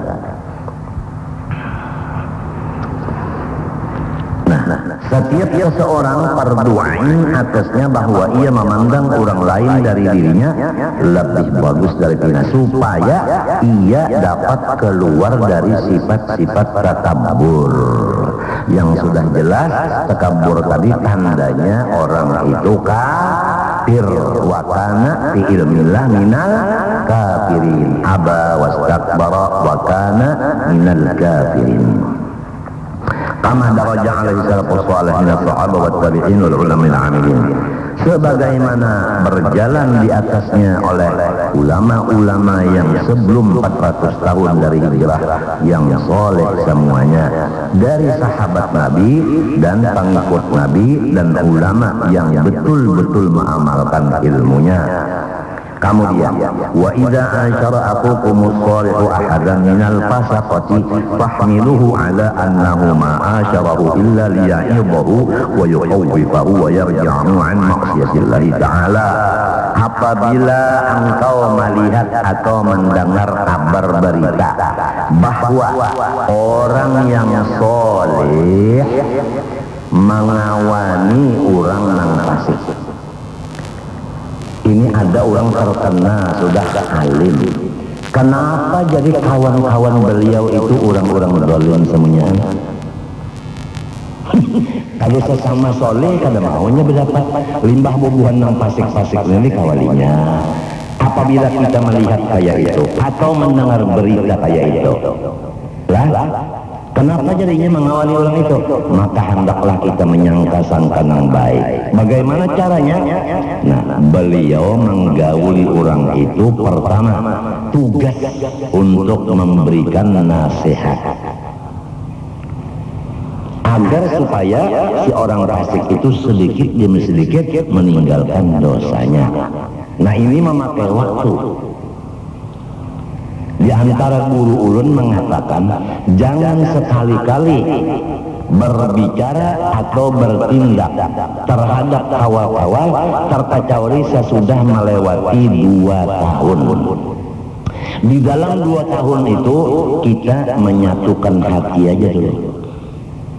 Setiap seseorang berdoain atasnya bahwa ia memandang orang lain dari dirinya lebih bagus dari dirinya, supaya ia dapat keluar dari sifat-sifat takabur. Yang sudah jelas takabur tadi tandanya orang itu kafir, wa kana fi ilmillah minal kafirin, aba wastakbara wa kana minal kafirin. Kama daraja alaihi salatu wassalam min as-sahaba wat tabi'in wal ulama al-amilin, sebagaimana berjalan di atasnya oleh ulama-ulama yang sebelum 400 tahun dari hijrah yang soleh semuanya, dari sahabat Nabi dan pengikut Nabi dan ulama yang betul-betul mengamalkan ilmunya. Kemudian, wa idza asyara akumus shalihu ahadan minal fasaqati fahmiluhu ala annahu ma asyarahu illa liya'idahu wa yukhawwifahu wa yarji'u an maksiatillahi ta'ala. Apabila engkau melihat atau mendengar kabar berita bahwa orang yang soleh mengawani orang yang fasik, ini ada orang terkena sudah alim, kenapa jadi kawan-kawan beliau itu orang-orang zalim semuanya? Kalau sesama soleh kada maunya berdapat limbah bubuhan yang fasik-fasik ini kawalinya. Apabila kita melihat kayak itu atau mendengar berita kayak itu, lah kenapa jadinya mengawali orang itu? Maka hendaklah kita menyangka-sangka yang baik. Bagaimana caranya? Nah, beliau menggauli orang itu pertama tugas untuk memberikan nasihat agar supaya si orang fasik itu sedikit demi sedikit meninggalkan dosanya. Nah, ini memakai waktu. Di antara guru ulun mengatakan jangan sekali-kali berbicara atau bertindak terhadap kawal-kawal terkecuali sesudah melewati 2 tahun. Di dalam 2 tahun itu kita menyatukan hati aja dulu,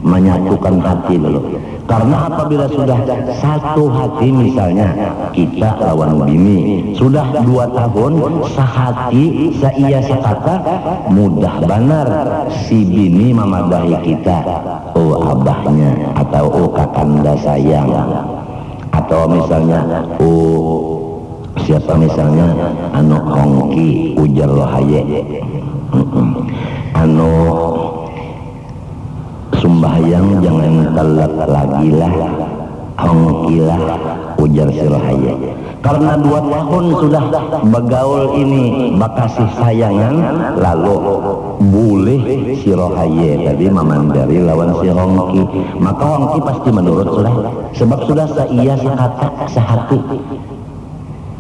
menyatukan hati dulu. Karena apabila sudah satu hati, misalnya kita lawan bini sudah 2 tahun sehati seia sekata, mudah benar si bini memadahi kita, oh abahnya atau oh kakanda sayang, atau misalnya oh siapa misalnya anu hongki ujar lo haye, anu sembahyang jangan telat lagi lah, hongkilah ujar si Rohaya, karena 2 tahun sudah begaul ini bakasih sayangan, lalu boleh si Rohaya tadi memandari lawan si Hongki, maka Hongki pasti menurut sudah, sebab sudah seia sekata sehati.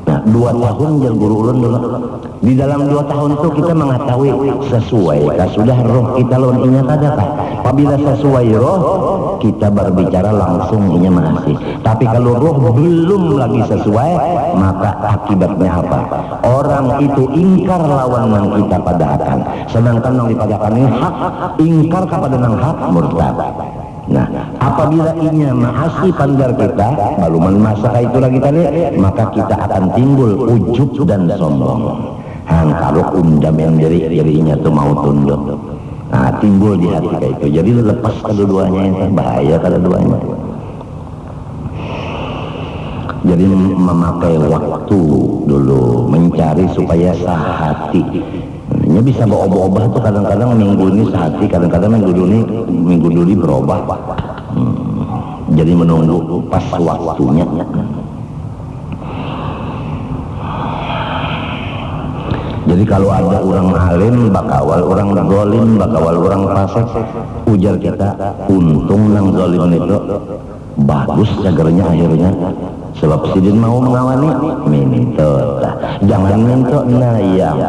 Nah 2 tahun jal guru ulun dulu, di dalam 2 tahun itu kita mengetahui sesuai kah sudah roh kita lawan ingat ada kah. Apabila sesuai roh kita berbicara langsung inya masih, tapi kalau roh belum lagi sesuai maka akibatnya apa? Orang itu ingkar lawan yang kita padakan, sedangkan yang dipadakan ini hak, ingkar kepada yang hak murtad. Nah, apabila inya maasi pandar kita, baru masa itu lagi tadi, maka kita akan timbul ujub dan sombong. Kalau undam yang dirinya tuh mau tunduk, nah timbul di hati kayak itu. Jadi lepas kedua-duanya yang berbahaya kedua-duanya. Jadi memakai waktu dulu mencari supaya sehati. Ini bisa berubah-ubah tuh kadang-kadang minggu ini sehati, kadang-kadang minggu dulu berubah. Jadi menunggu pas waktunya. Jadi kalau ada orang alim bakawal orang zalim, bakawal orang fasik, ujar kita untung nang zalim itu bagus jagarnya akhirnya. Sebab sidin mau mengawani minto lah, jangan minto nayang.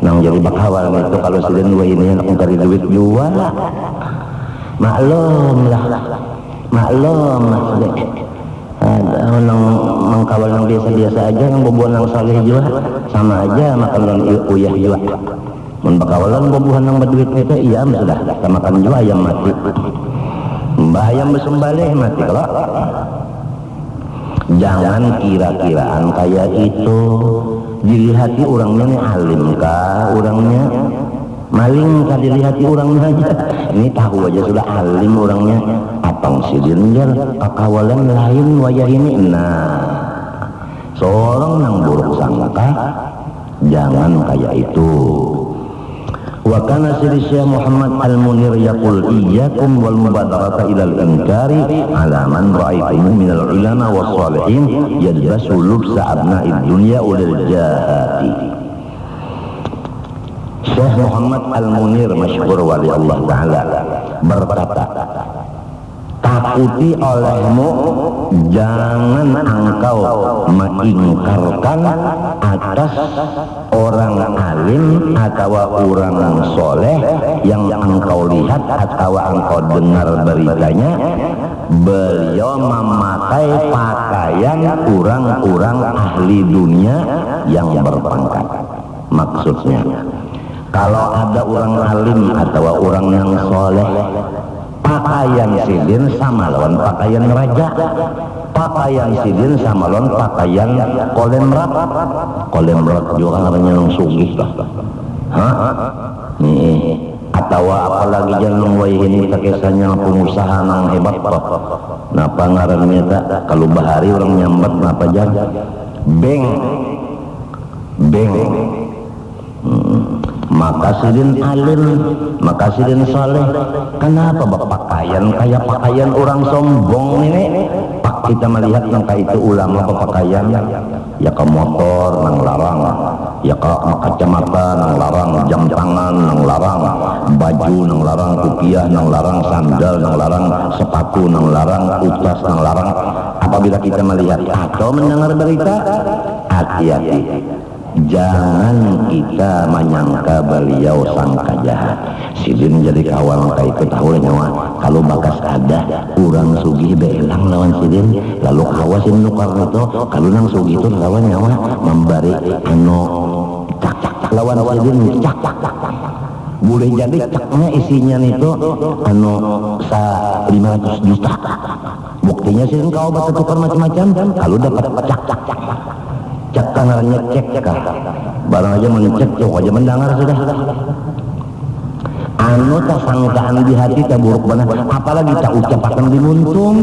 Nang jadi bakawal itu kalau sidin dua ini anak mencari duit dua lah. Maklum lah ada orang mengkawal yang biasa-biasa aja, yang bobohan yang saleh juga sama aja makan yang uyah juga. Mun bakawalan bobohan yang berduit itu iya sudah makan juga ayam mati. Mbah ayam besembelih mati kalau. Jangan kira-kiraan kayak itu. Dilihati orangnya nih alim kah, orangnya maling kah, dilihati orangnya aja. Ini tahu aja sudah alim orangnya. Apang sidin jar akawalan lain wayah ini. Nah, seorang yang buruk sangka jangan kayak itu. Wa kana Syekh Muhammad Al-Munir yaqul iyyakum wal mubadarata ila al-inkari ala man ra'aytum min al-ulama was salihin yalbasu lubsa abna'id dunya ulil jahati. Syekh Muhammad Al-Munir masyhur wali Allah taala berkata, takuti olehmu jangan engkau mengingkarkan atas orang alim atau orang soleh yang engkau lihat atau engkau dengar beritanya beliau memakai pakaian orang-orang ahli dunia yang berpangkat. Maksudnya kalau ada orang alim atau orang yang soleh, pakaian sidin sama lawan pakaian raja, pakaian sidin sama lawan pakaian kolemrat. Kolemrat juga namanya yang sugih lah. Nih, atau apalagi jangan wai ini takesanya pengusaha nang hebat pak. Napa ngarannya tak? Kalau bahari orang nyambat napa aja? Beng. Maka sidin alim, maka sidin saleh. Kenapa berpakaian kayak pakaian orang sombong ini? Pak kita melihat yang kayak itu ulama berpakaian ya ke motor nang larang, ya ke kacamata nang larang, jam tangan nang larang, baju nang larang, kopiah nang larang, sandal nang larang, sepatu nang larang, utas nang larang. Apabila kita melihat atau mendengar berita, hati-hati. Jangan kita menyangka beliau sangka jahat. Sidin jadi kawan kayak itu tahu nyawa. Kalau bakas ada kurang sugih belang lawan sidin, lalu kawasin nukar itu. Kalau nang sugih itu lawan nyawa memberi cak lawan sidin cak. Boleh jadi caknya isinya itu 500 juta. Buktinya sidin kau baca tukar macam-macam. Kalau dapat cak kanarnya cek barang aja mencek tuh aja mendengar sudah tak sangkaan di hati tak buruk benar, apalagi tak ucapakan di muntung.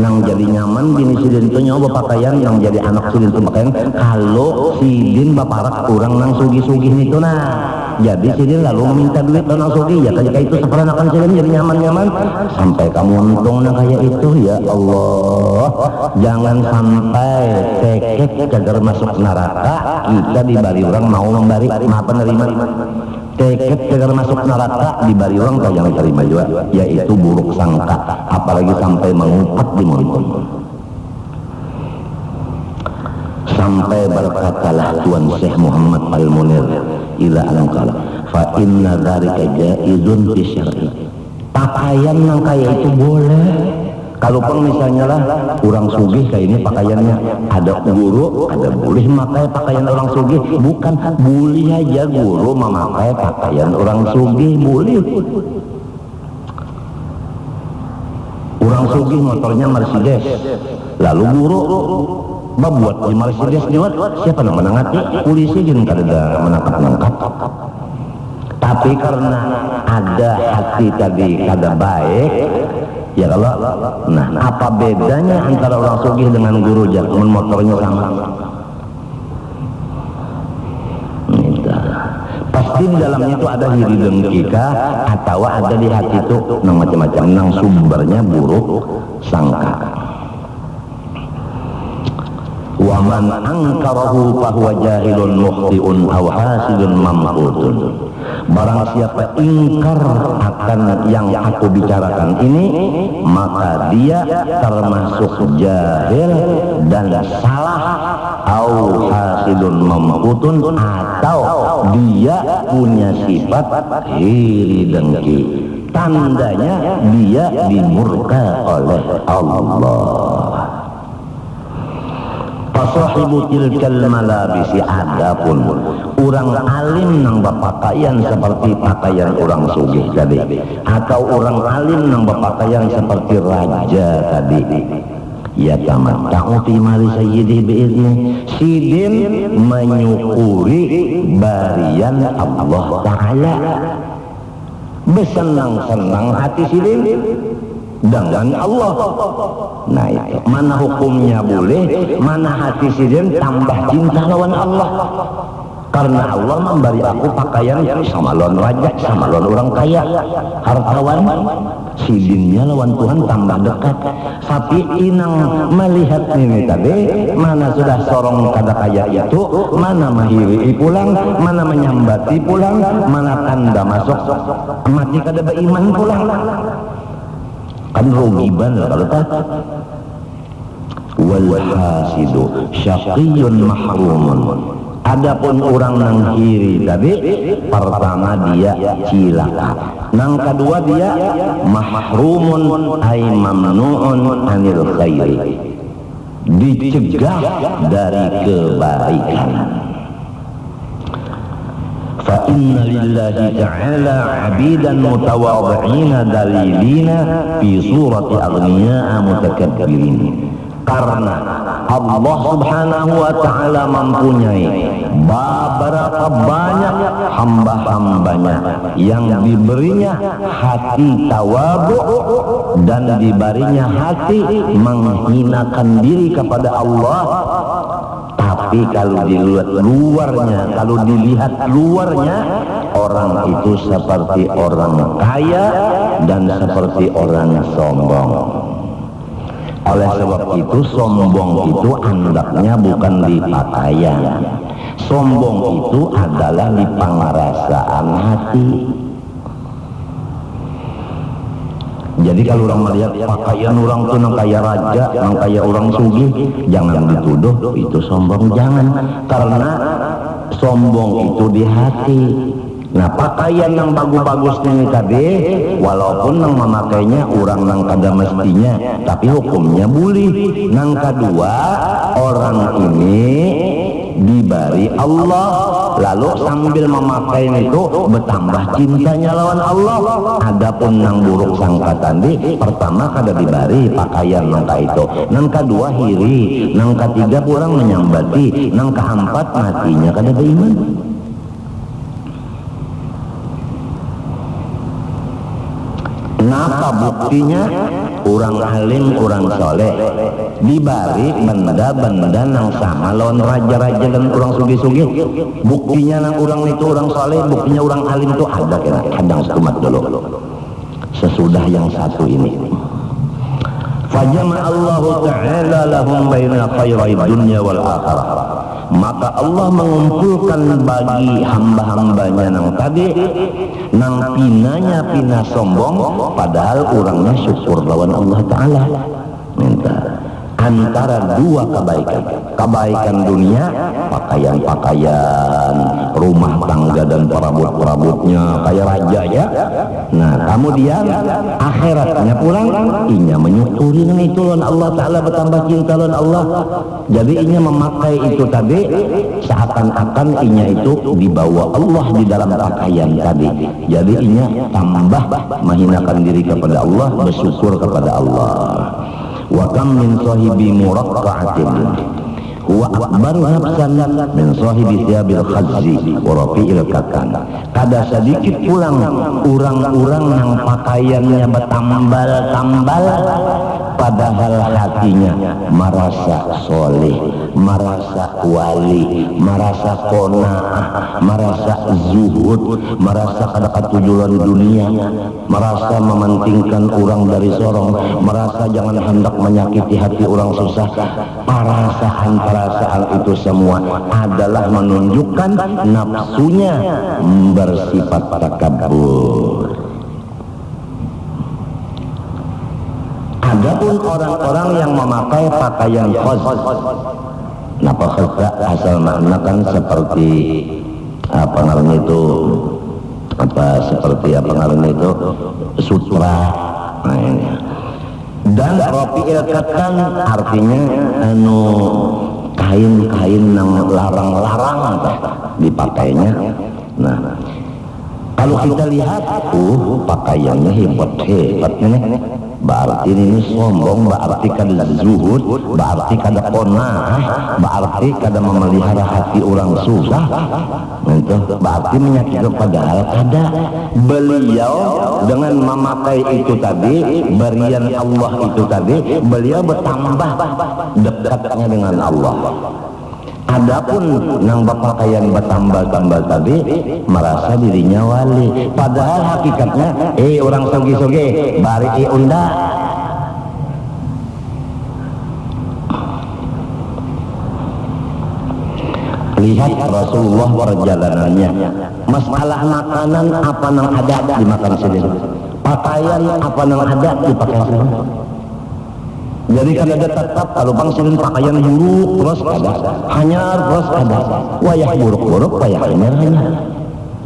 nang jadi nyaman bini sidin itu nyoba pakaian, nang jadi anak sidin itu pakaian kalau sidin baparak kurang nang sugih-sugih itu. Nah jadi sidin lalu meminta duit nang sugih, ya kayak itu seperanakan sidin jadi nyaman-nyaman sampai kamu untung nang kayak itu. Ya Allah, jangan sampai tekek cagar masuk neraka kita dibari orang mau membari maaf penerima, tekek cagar masuk neraka dibari orang tak yang terima juga, yaitu buruk sangka, apalagi sampai mengumpat di mulut. Sampai berkatalah Tuan Syekh Muhammad Al-Munir ila alam-kala fa inna dzalika jaizun fi syar'i. Pakaian yang kayak itu boleh. Kalaupun misalnya lah orang sugih kayak ini pakaiannya, ada guru ada boleh memakai pakaian orang sugih, bukan boleh aja guru memakai pakaian orang sugih, boleh. Orang sugih motornya Mercedes, lalu guru membuat di Mercedes nyuat, siapa yang menangati? Polisi gini kada menangkap. Tapi karena ada hati tadi kada baik, ya kalau nah apa bedanya antara orang sugih dengan guru jangan motornya sama? Pasti di dalamnya itu ada hiri dengki kah, atau ada di hati itu nang macam-macam, nang sumbernya buruk sangka. Wa man angkarahu fahuwa jahilun mukhtiun aw hasidun mamqutun. Barang siapa ingkar akan yang aku bicarakan ini, maka dia termasuk jahil dan salah, au hasidun mamqutun, atau dia punya sifat iri dengki. Tandanya dia dimurka oleh Allah. Fasahibu tilkal malabisi, adapun orang alim nang berpakaian seperti pakaian orang sugih tadi, atau orang alim nang berpakaian seperti raja tadi, ya tamatta'u fi mali sayyidi bi'izni, sidin menyukuri barian Allah Ta'ala, bersenang-senang hati sidin dengan Allah. Nah itu mana hukumnya boleh, mana hati sidin tambah cinta lawan Allah. Karena Allah memberi aku pakaian sama lawan raja, sama lawan orang kaya, hartawan, sidinnya lawan Tuhan tambah dekat. Tapi inang melihat ini tadi, mana sudah sorong kada kaya itu, mana mahiri pulang, mana menyambati pulang, mana tanda masuk mati kada beriman pulang, kan rugi banget kalau tak. Wal hasidu syaqiyun mahrumun. Adapun orang nang hiri tadi, pertama dia cilaka, nang kedua dia mahrumun ay mamnuun anil khairi, dicegah dari kebaikan. Fa inna lillahi ta'ala 'abidan mutawadhi'ina dalilina fi surati aghniya'a mutakabbirin. Karena Allah Subhanahu wa ta'ala mempunyai beberapa banyak hamba-hambanya yang diberinya hati tawadhu dan diberinya hati menghinakan diri kepada Allah. Tapi kalau dilihat luarnya, orang itu seperti orang kaya dan seperti orang sombong. Oleh sebab itu sombong itu andaknya bukan di pakaian. Sombong itu adalah di pengerasaan hati. Jadi kalau orang melihat pakaian orang itu nang kaya raja, nang kaya orang sugih, jangan dituduh itu sombong, jangan. Karena sombong itu di hati. Nah pakaian yang bagus-bagus ini tadi, walaupun nang memakainya orang nang kada mestinya, tapi hukumnya boleh. Nang kedua, orang ini diberi Allah, lalu sambil memakai itu bertambah cintanya lawan Allah. Adapun nang buruk sangka tadi, pertama kada diberi pakaian nangka itu, nang kedua hiri, nang ketiga kurang menyambati, nang keempat matinya kada beriman. Napa buktinya? Orang alim, orang soleh dibari benda-benda nang sama lawan raja-raja dan orang sugi-sugi. Buktinya nang orang itu orang soleh, buktinya orang alim itu ada kena hadang sekumat dulu. Sesudah yang satu ini, fajama Allah Ta'ala lahum baina khairai dunya wal akhirah, maka Allah mengumpulkan bagi hamba-hambanya nang tadi nang pinanya pina sombong, padahal orangnya syukur lawan Allah Ta'ala. Minta antara dua kebaikan dunia, pakaian-pakaian, rumah tangga dan perabot-perabotnya kayak raja ya. Nah kemudian akhiratnya pulang, inya menyukuri itu lawan Allah Ta'ala, bertambah cinta lawan Allah. Jadi inya memakai itu tadi seakan-akan inya itu dibawa Allah di dalam pakaian tadi. Jadi inya tambah menghinakan diri kepada Allah, bersyukur kepada Allah. Wa kam min sahibi muraqqa'atin huwa akbaru nafsan min sahibi thiyabil khazzi wa rafi'il kakan. Kada sedikit pulang orang-orang yang pakaiannya bertambal-tambal, padahal hatinya merasa soleh, merasa wali, merasa qanaah, merasa zuhud, merasa kada katujuan dunia, merasa mementingkan orang dari sorong, merasa jangan hendak menyakiti hati orang susah. Perasaan itu semua adalah menunjukkan nafsunya bersifat takabur. Adapun orang-orang yang memakai pakaian khaz, napa khaz asal makna kan seperti apa namanya itu, seperti apa namanya itu sutra. Nah, ini. Dan rafi'il katan artinya kain-kain yang larang-larang dipakainya. Nah, kalau kita lihat pakaiannya hebat-hebatnya, berarti ini sombong, berarti kada zuhud, berarti kada qanaah, berarti kada memelihara hati orang susah. Itu berarti menyakiti, padahal kada. Beliau dengan memakai itu tadi, berian Allah itu tadi, beliau bertambah dekatnya dengan Allah. Adapun nang berpakaian bertambal-tambal tadi merasa dirinya wali, padahal hakikatnya orang soge-soge bari unda. Lihat Rasulullah perjalanannya, masalah makanan apa nang ada dimakan sendiri, pakaian apa nang ada dipakai sendiri. Jadi kan ada tetap kalau bangsilin pakaian buruk terus ada, hanyar terus ada, wayah buruk-buruk, wayah hanyar.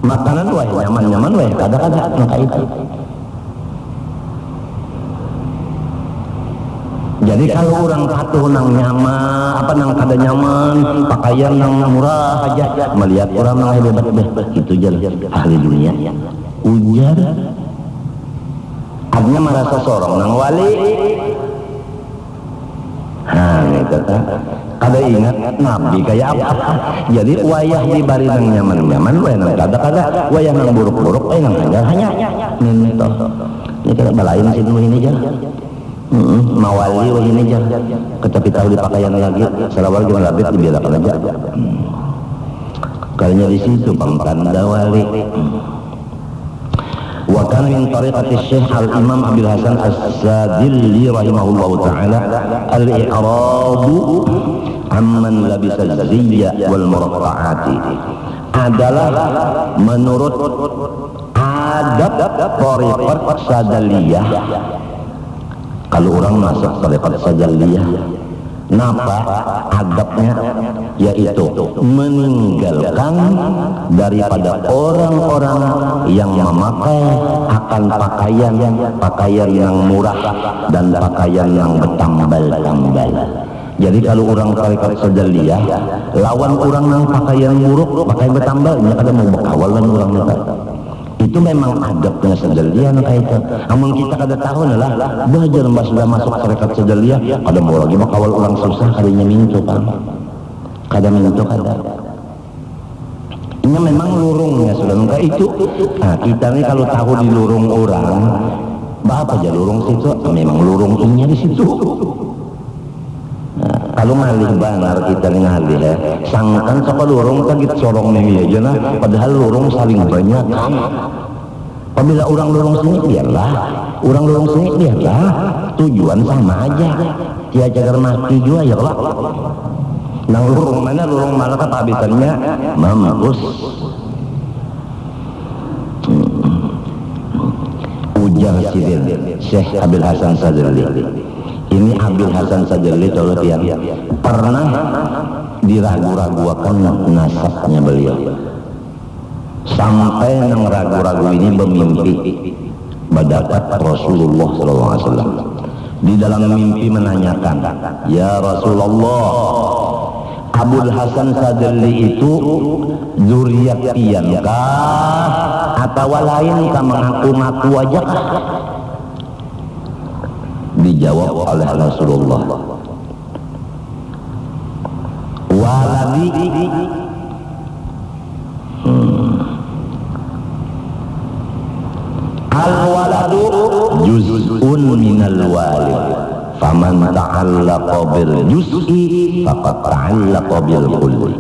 Makanan wayah nyaman-nyaman, wayah kada-kada, maka itu. Jadi kalau orang patuh nang nyaman, nang kada nyaman, pakaian nang murah aja, melihat orang nang hebat-hebat, itu jalan ahli dunia. Ujar, artinya merasa sorong nang wali. Nah, itu kan kada ingat Nabi kayak apa. Jadi wayah dibari nang nyaman-nyaman, wayah nang kada-kada, wayah nang buruk-buruk, wayah nang hanya minto. Ini kada balain sih ini aja. Mawali wah ini aja. Ketepi tahu di pakaian lagi, salawat jeung labit dibiarkan aja. Kalinya di situ pangtanda wali. Wa kana min tariqati Syekh Al-Imam Abil Hasan As-Sadili rahimahullahu taala al-i'radu amman labisa az-ziyya wal muraqqa'ati, adalah menurut adab tariqat Sadaliyah. Kalau orang masuk tariqat Sadaliyah, napa adabnya? Yaitu meninggalkan daripada orang-orang yang memakai akan pakaian yang murah dan pakaian yang bertambal-tambal. Jadi kalau orang tariqat Sadaliyah lawan orang yang pakaian buruk, pakaian bertambal, kada mau berkawalan orang itu. Itu memang adabnya Sadaliyah kayak itu. Namun kita kada tahu lah, belajar mbak sudah masuk tariqat Sadaliyah, kada mau lagi berkawal orang susah, kadinya mintu kan. Kada mintu kada. Ini memang lurungnya sudah enggak itu. Nah, kita nih kalau tahu di lurung orang, Bapak aja lurung situ, memang lurung inya di situ. Nah, kalau ngalih banar kita ngalih ya, sangkan sama lurung kan kita sorong nih aja nah, padahal lurung saling banyak. Apabila orang lurung sini biarlah, orang lurung sini biarlah, tujuan sama aja. Dia jagar mati juga ya Allah. Nang lurung mana kata habisannya mampus. Ujar sidin Syekh Abil Hasan Sadzali. Ini Abil Hasan Sadzali kalau dia pernah diragu-ragukan nasabnya beliau. Sampai yang ragu-ragu ini bermimpi mendapat Rasulullah SAW. Di dalam mimpi menanyakan, ya Rasulullah, Abul Hasan Sadzali itu zuriat pian kah atau lain kah, mengaku-ngaku aja kah? Dijawab oleh Rasulullah, waladi al-waladu juz'un minal walid, faman ta'allaqa bil juz'i faqad ta'allaqa bil kulli.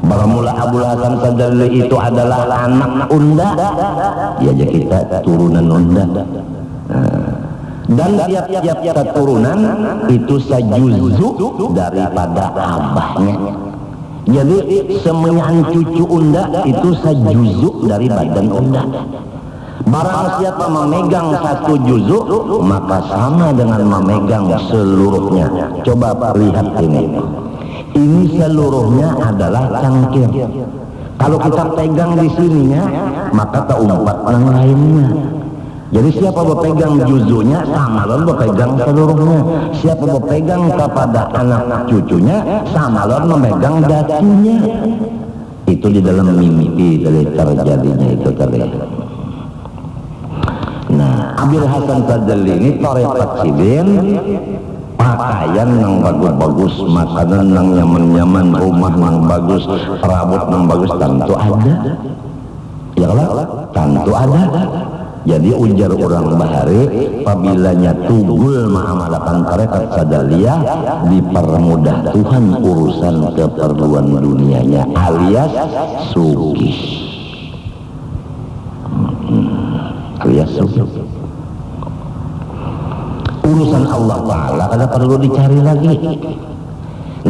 Bermula Abul Hasan Sadzali itu adalah anak unda, dia aja kita turunan unda. Dan tiap-tiap keturunan itu sejuzu daripada abahnya. Jadi semenyan cucu unda itu sejuzu dari badan unda. Barang siapa memegang satu juzuk, maka sama dengan memegang seluruhnya. Coba lihat ini. Ini seluruhnya adalah cangkir. Kalau kita pegang di sininya, maka terumpat yang lainnya. Jadi siapa berpegang juzuknya, sama lalu berpegang seluruhnya. Siapa berpegang kepada anak cucunya, sama lalu memegang dacinya. Itu di dalam mimpi dari terjadinya itu terlihat. Nah, Abil Hasan Sadzali ini tarekat sidin, pakaian yang bagus-bagus, makanan yang nyaman-nyaman, rumah yang bagus, rambut yang bagus, tentu ada. Ya Allah, tentu ada. Jadi ujar orang bahari, apabila tugul ma'amalakan tarekat Sadzaliyah, dipermudah Tuhan urusan keperluan dunianya, alias sugih. Alias sugih. Urusan Allah Ta'ala kada perlu dicari lagi.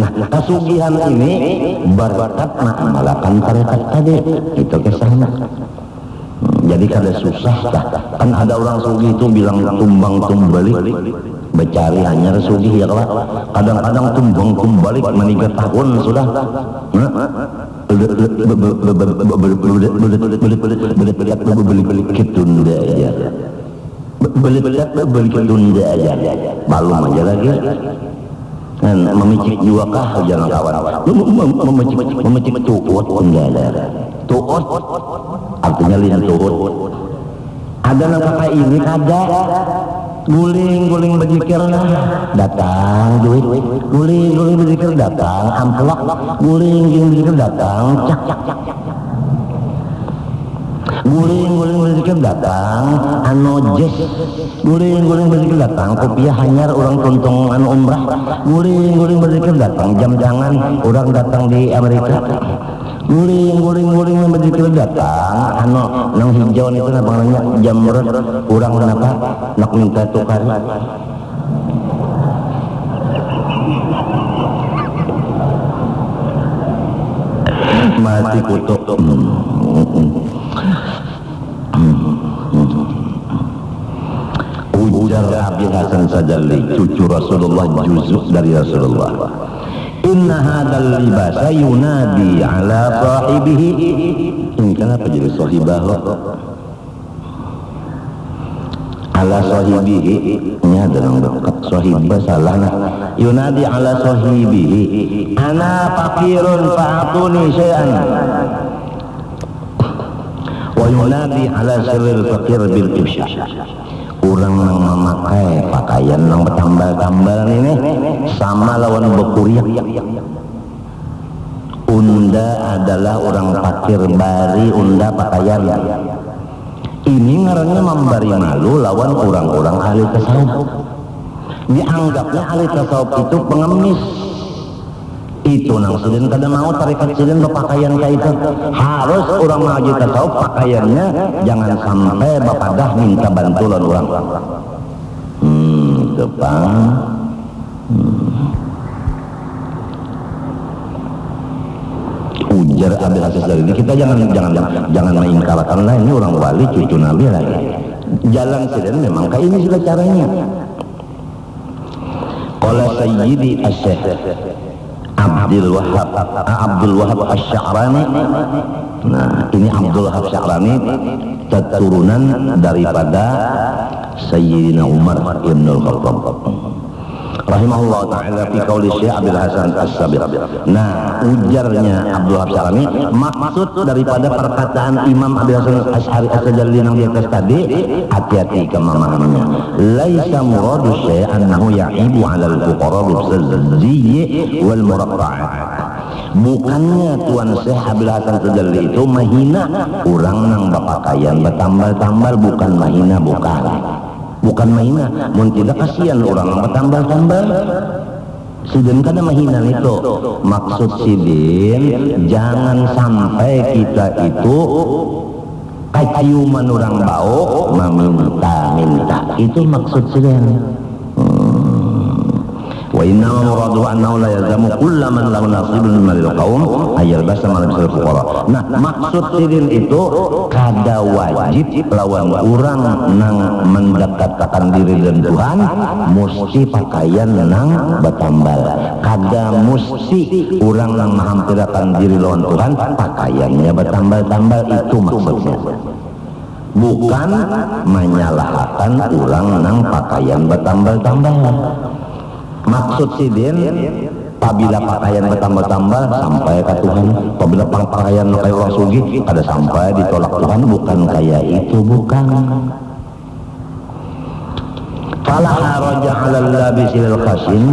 Nah, kesugihan ini berkat ma'amalakan tarekat tadi, itu kesana. Jadi kada susah dah. Kan ada orang sugih itu bilang tumbang tumbalik, becari hanya sugih ya kalau kadang-kadang tumbang tumbalik menikah tahun sudah. Beli ketunda aja. Beli ketunda aja. Balum aja lagi. Dan memicik juga kah jangan kawan. Memicik tuut enggak ada. Tuut artinya lihat tuut. Ada yang pakai ini kada. Guling berzikir datang duit, guling berzikir datang amplop, guling berzikir datang cak, guling berzikir datang anojes, guling berzikir datang kopiah hanyar orang tuntungan umrah, guling berzikir datang jam jangan orang datang di Amerika. Guling berzikir datang nang hijau itu namanya jamret kurang kenapa nak minta tukar mati kutuk. Ujar Abil Hasan Sadzali cucu Rasulullah, juzuk dari Rasulullah, inna hadal libasa yunadi ala sahibihi. Ini kenapa jadi sahibah? Ala sahibihi ini adalah dekat sahibah salah nah. Yunadi ala sahibihi ana fakirun fa'atuni syai'an, wa yunadi ala sirril fakir bil ifsha. Orang yang memakai pakaian yang bertambal-tambal ini sama lawan bekuriak. Unda adalah orang fakir, bari unda pakaian. Ini ngarannya memberi malu lawan orang-orang ahli tasawuf. Dianggapnya ahli tasawuf itu pengemis. Itu nang sidin kada mau tarekat sidin berpakaian kayak itu. Harus orang ngaji tasawuf pakaiannya jangan sampai bapadah minta bantuan orang. Depan. Ujar Abil Hasan dari ini, kita jangan mengingkarkan lah, ini orang wali cucu Nabi lagi. Jalan sidin memang kayak ini sudah caranya. Qala Sayyidi Asy-Syaikh Abdul Wahab Asy-Sya'rani. Nah, ini Abdul Wahab Asy-Sya'rani keturunan daripada Sayyidina Umar Ibn Al-Khattab rahimahullah ta'ala fi qauli Syekh Abil Hasan As-Sabir. Nah, ujarnya Abdul Wahab Asy-Sya'rani, maksud daripada perkataan Imam Abil Hasan Asy'ari As-Sajali yang di atas tadi, hati-hati ke memahaminya. Laisa muradu syai' annahu ya'ibu 'ala al-fuqara bis-ziyyi wal muraqqa'at. Bukannya Tuan Syekh Abil Hasan As-Sajali itu mahina orang nang berpakaian bertambal-tambal, bukan mahina, bukan mahina. Mun tidak kasihan orang nang bertambal-tambal. Sidin kada mahinan itu. Maksud sidin jangan sampai kita itu kaciuman orang bau meminta-minta. Itu maksud sidin. Wa inna muraduhu annahu la yazamu kullu man lahu nasibun min malil qaum ayal basa malabisal fuqara. Nah, maksud sidin itu kada wajib lawan orang nang mendekatkan diri dengan Tuhan mesti pakaian nang bertambal. Kada mesti orang nang menghampirakan diri lawan Tuhan pakaiannya bertambal-tambal. Itu maksudnya. Bukan menyalahkan orang nang pakaian bertambal-tambal. Maksud sidin, apabila pakaian bertambal-tambal sampai ke Tuhan, apabila pakaian kayak orang sugi ada sampai ditolak Tuhan, bukan kayak itu, bukan. Fala haraja 'alal labisil khasin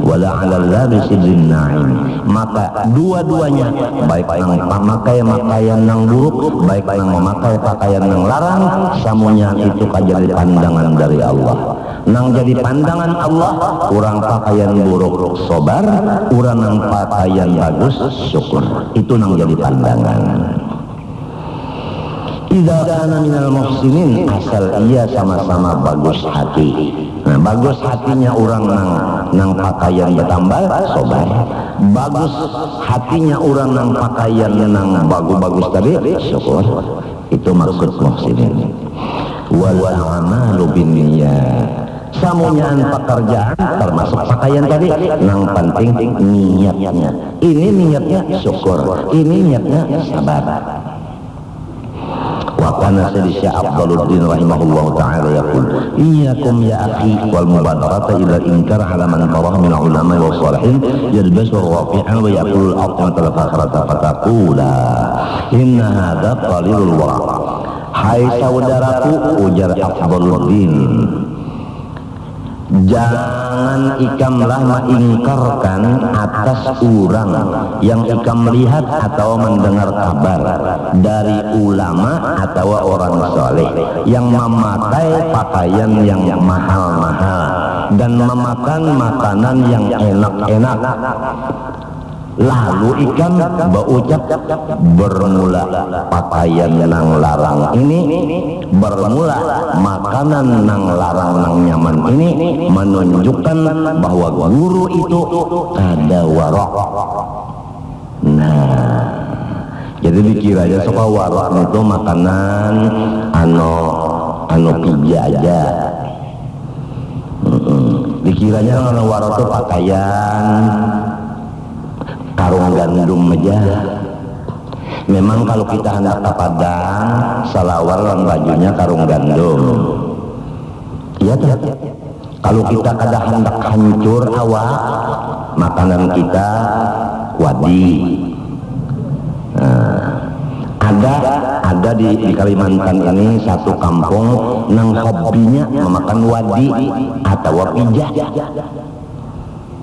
wala 'alal labisil na'im. Maka dua-duanya, baik nang memakai pakaian nang buruk, baik nang memakai pakaian nang larang, samunya itu kajadi pandangan dari Allah. Nang jadi pandangan Allah, orang pakaian buruk sobar, orang nang pakaian bagus syukur. Itu nang jadi pandangan. Idza kana minal muhsinin, asal ia sama-sama bagus hati. Nah, bagus hatinya orang nang pakaian bertambal sobar. Bagus hatinya orang nang pakaian nang bagus-bagus tadi syukur. Itu maksud muhsinin. Wal amalu binniyat. Samunyaan pekerjaan termasuk pakaian tadi, nang penting niatnya. Ini niatnya syukur, ini niatnya sabar. Wa kana Syekh Abduluddin rahimahullah ta'ala yaqul, iyyakum ya akhi wal mubadarata ila inkar ala man tarah min ulama wa salihin yalbasu rafi'an wa yaqulu al-aqmata al-fakhrata fataqula inna hadha qalilul wara'. Hai saudaraku, ujar Abduluddin, jangan ikamlah mengingkarkan atas orang yang ikam melihat atau mendengar kabar dari ulama atau orang soleh yang memakai pakaian yang mahal-mahal dan memakan makanan yang enak-enak. Lalu ikan berucap bermula pakaian nang larang ini, bermula makanan nang larang nang nyaman ini menunjukkan bahwa guru itu ada warak. Nah, jadi dikiranya suka warak itu makanan anu pija aja. Dikiranya anu warak itu pakaian karung gandum aja. Memang kalau kita hendak ke Padang, salawar dan bajunya karung gandum. Iya tuh. Kalau kita kada hendak hancur awak, makanan kita wadi. Nah, ada di Kalimantan ini satu kampung nang hobinya memakan wadi atau pijah.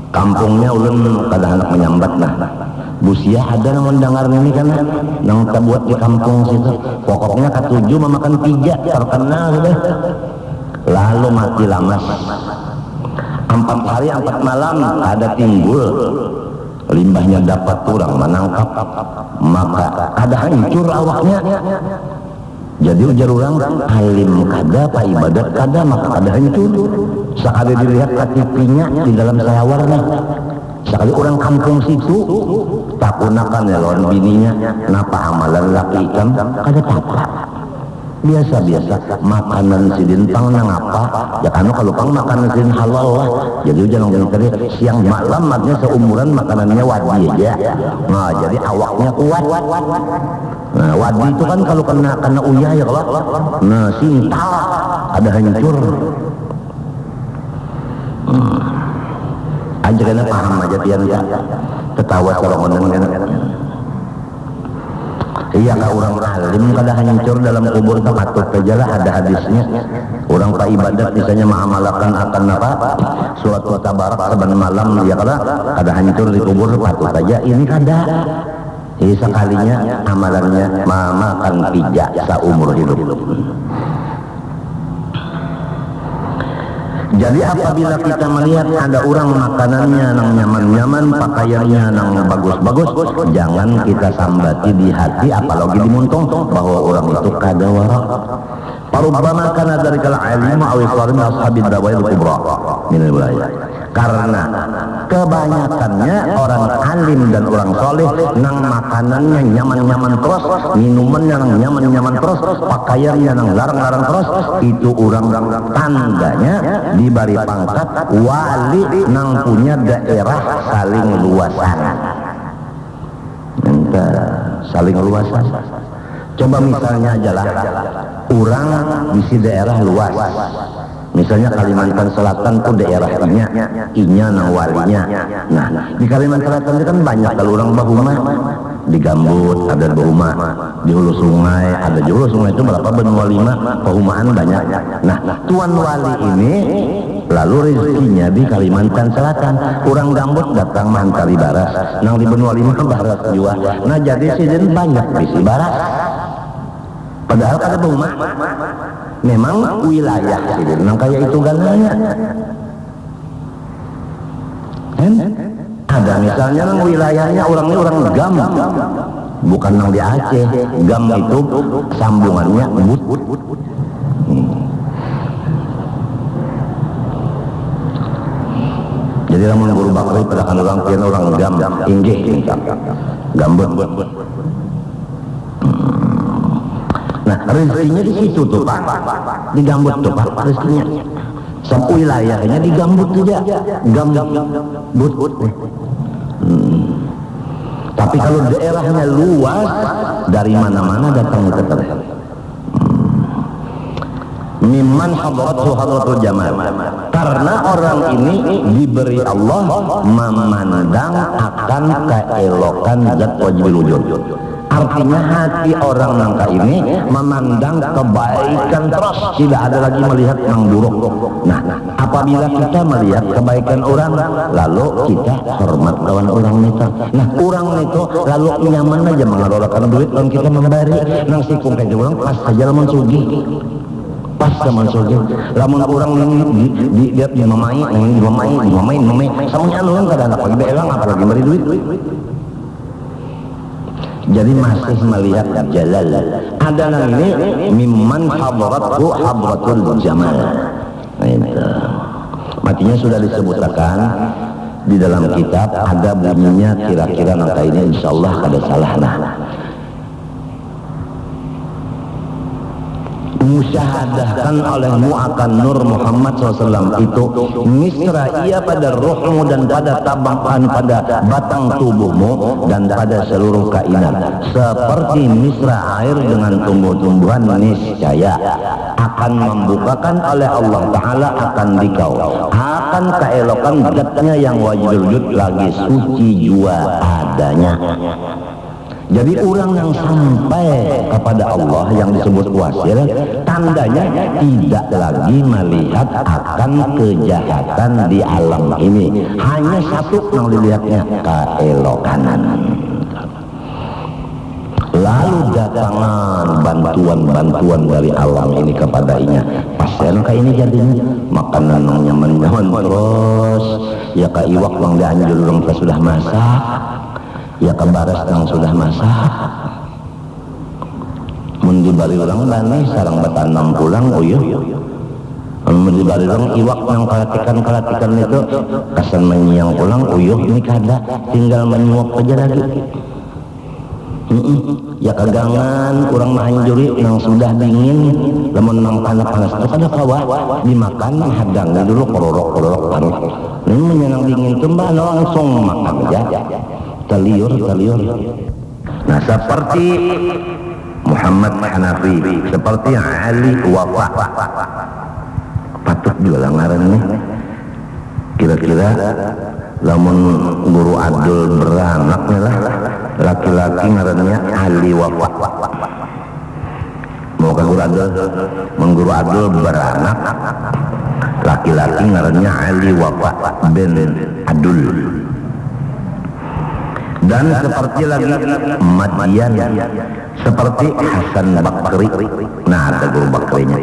Kampungnya ulun kada hendak menyambat nah. Busia ada yang mendengar ini kan, yang terbuat di kampung situ. Pokoknya ketujuh memakan 3 terkenal sudah. Lalu mati lamas. 4 hari 4 malam ada timbul limbahnya dapat kurang menangkap, maka ada hancur awaknya. Jadi ujar orang alim kada pak ibadat kada maka kada hancur. Sekali dilihat KTP-nya di dalam sayawarna. Sekali orang kampung situ tak gunakan ya lawan bininya napa amalan laki ikam kada apa biasa-biasa makanan sidin pang nang apa ya kan kalau pang makanan sidin halal lah jadi jangan ngomong siang malam maknya seumuran makanannya wadi aja. Nah jadi awaknya kuat. Nah wadi itu kan kalau kena uyah ya kalau nah sintal ada hancur. Aja kena paham aja tian ya ketawa kalau mendengar. Iya kak orang alim kada hancur dalam kubur patut saja lah ada hadisnya. Orang pak ibadat misalnya mengamalkan akan apa surat tabarak saban malam ya kada hancur di kubur patut saja ini kada. Jadi sekalinya amalannya memakan 3 seumur hidup. Jadi apabila kita melihat ada orang makanannya yang nyaman-nyaman, pakaiannya yang bagus-bagus, jangan kita sambati di hati apalagi di muntung bahwa orang itu kada warak. Parubbama kana dzalika al-'alimu aw iqrarin ashabi dawail kubra min al-wilayah. Karena kebanyakannya orang alim dan orang soleh nang makanannya nyaman-nyaman terus, minumannya nang nyaman-nyaman terus, pakaiannya nang larang-larang terus, itu orang tandanya diberi pangkat wali nang punya daerah saling luasan. Saling luasan. Coba misalnya aja lah, orang di daerah luas. Misalnya Kalimantan Selatan tuh daerah inya nang walinya. Nah, di Kalimantan Selatan itu kan banyak kalau orang bahuma. Di Gambut ada bahuma, di Hulu Sungai ada juga. Hulu Sungai itu berapa benua 5, bahumaan banyak. Nah, tuan wali ini lalu rezekinya di Kalimantan Selatan. Orang Gambut datang mantari baras, nang di benua 5 baras juga. Nah, jadi sidin banyak bisi baras. Padahal kada bahuma. Memang wilayah sidin nang kayak itu galanya. Ada misalnya nang wilayahnya orangnya orang Gam, bukan nang di Aceh. Gam itu sambungannya but. Jadi lamun guru bakri pada kan orang pian orang Gam inggih Gambut. Nah rezekinya di situ tuh Pak, di Gambut tuh Pak rezekinya. Sampai wilayahnya di Gambut saja, Gambut. Tapi kalau daerahnya luas, dari mana-mana datang ke sana. Mimman hadratul jamal. Karena orang ini diberi Allah memandang akan keelokan zat wajibul wujud. Artinya hati orang nangka ini memandang kebaikan terus, tidak ada lagi melihat yang buruk. Nah, apabila kita melihat kebaikan orang, lalu kita hormat lawan orang itu. Nah, orang itu lalu nyaman aja mengelolakan duit dan kita memberi. Nang sikung kayak orang pas saja lamun sugih. Pas zaman sugih. Lamun orang dia dimamai, semuanya lu kan kada anak lagi belang apalagi beri duit. Jadi masih melihat jalal. Ada nang ini mimman hadratul jamal. Nah, itu. Matinya sudah disebutkan di dalam kitab, ada bunyinya kira-kira nangka ini insyaallah kada salah. Nah, musyahadahkan olehmu akan Nur Muhammad SAW itu misra ia pada rohmu dan pada tabakan pada batang tubuhmu dan pada seluruh kainat seperti misra air dengan tumbuh-tumbuhan, niscaya akan membukakan oleh Allah Ta'ala akan dikau akan keelokan zatnya yang wajib wujud lagi suci jua adanya. Jadi orang yang sampai kepada Allah yang disebut wasil, tandanya tidak lagi melihat akan kejahatan di alam ini. Hanya satu yang dilihatnya, keelokanan. lalu datangan bantuan-bantuan dari alam ini kepadanya. Pasien kayak ini jadinya makanan yang nyaman-nyaman terus, ya ka iwak yang dianjur orang sudah masak, ya ka baras yang sudah masak. Mun dibari orang bani sarang batanam pulang, oh iya. Mun dibari orang iwak yang kalatikan itu kasan menyiang pulang, oh iya ini kada, tinggal menyuap aja lagi. Ya kagangan orang mahanjuri yang sudah dingin lamun nang panas-panas terus ada kawa dimakan menghadang dulu kororok panas ini menyenang dingin tuh mbak langsung makan aja taliur. Nah seperti Muhammad Hanafi, seperti Ali Wafa, patut juga ngaran nih kira-kira lamun guru adul beranak lah laki-laki ngarannya Ali Wafa. Mau ke guru adul beranak laki-laki ngarannya Ali Wafa bin Adul. Dan seperti lagi Madian, seperti Hasan Bakri. Nah ada guru Bakrinya.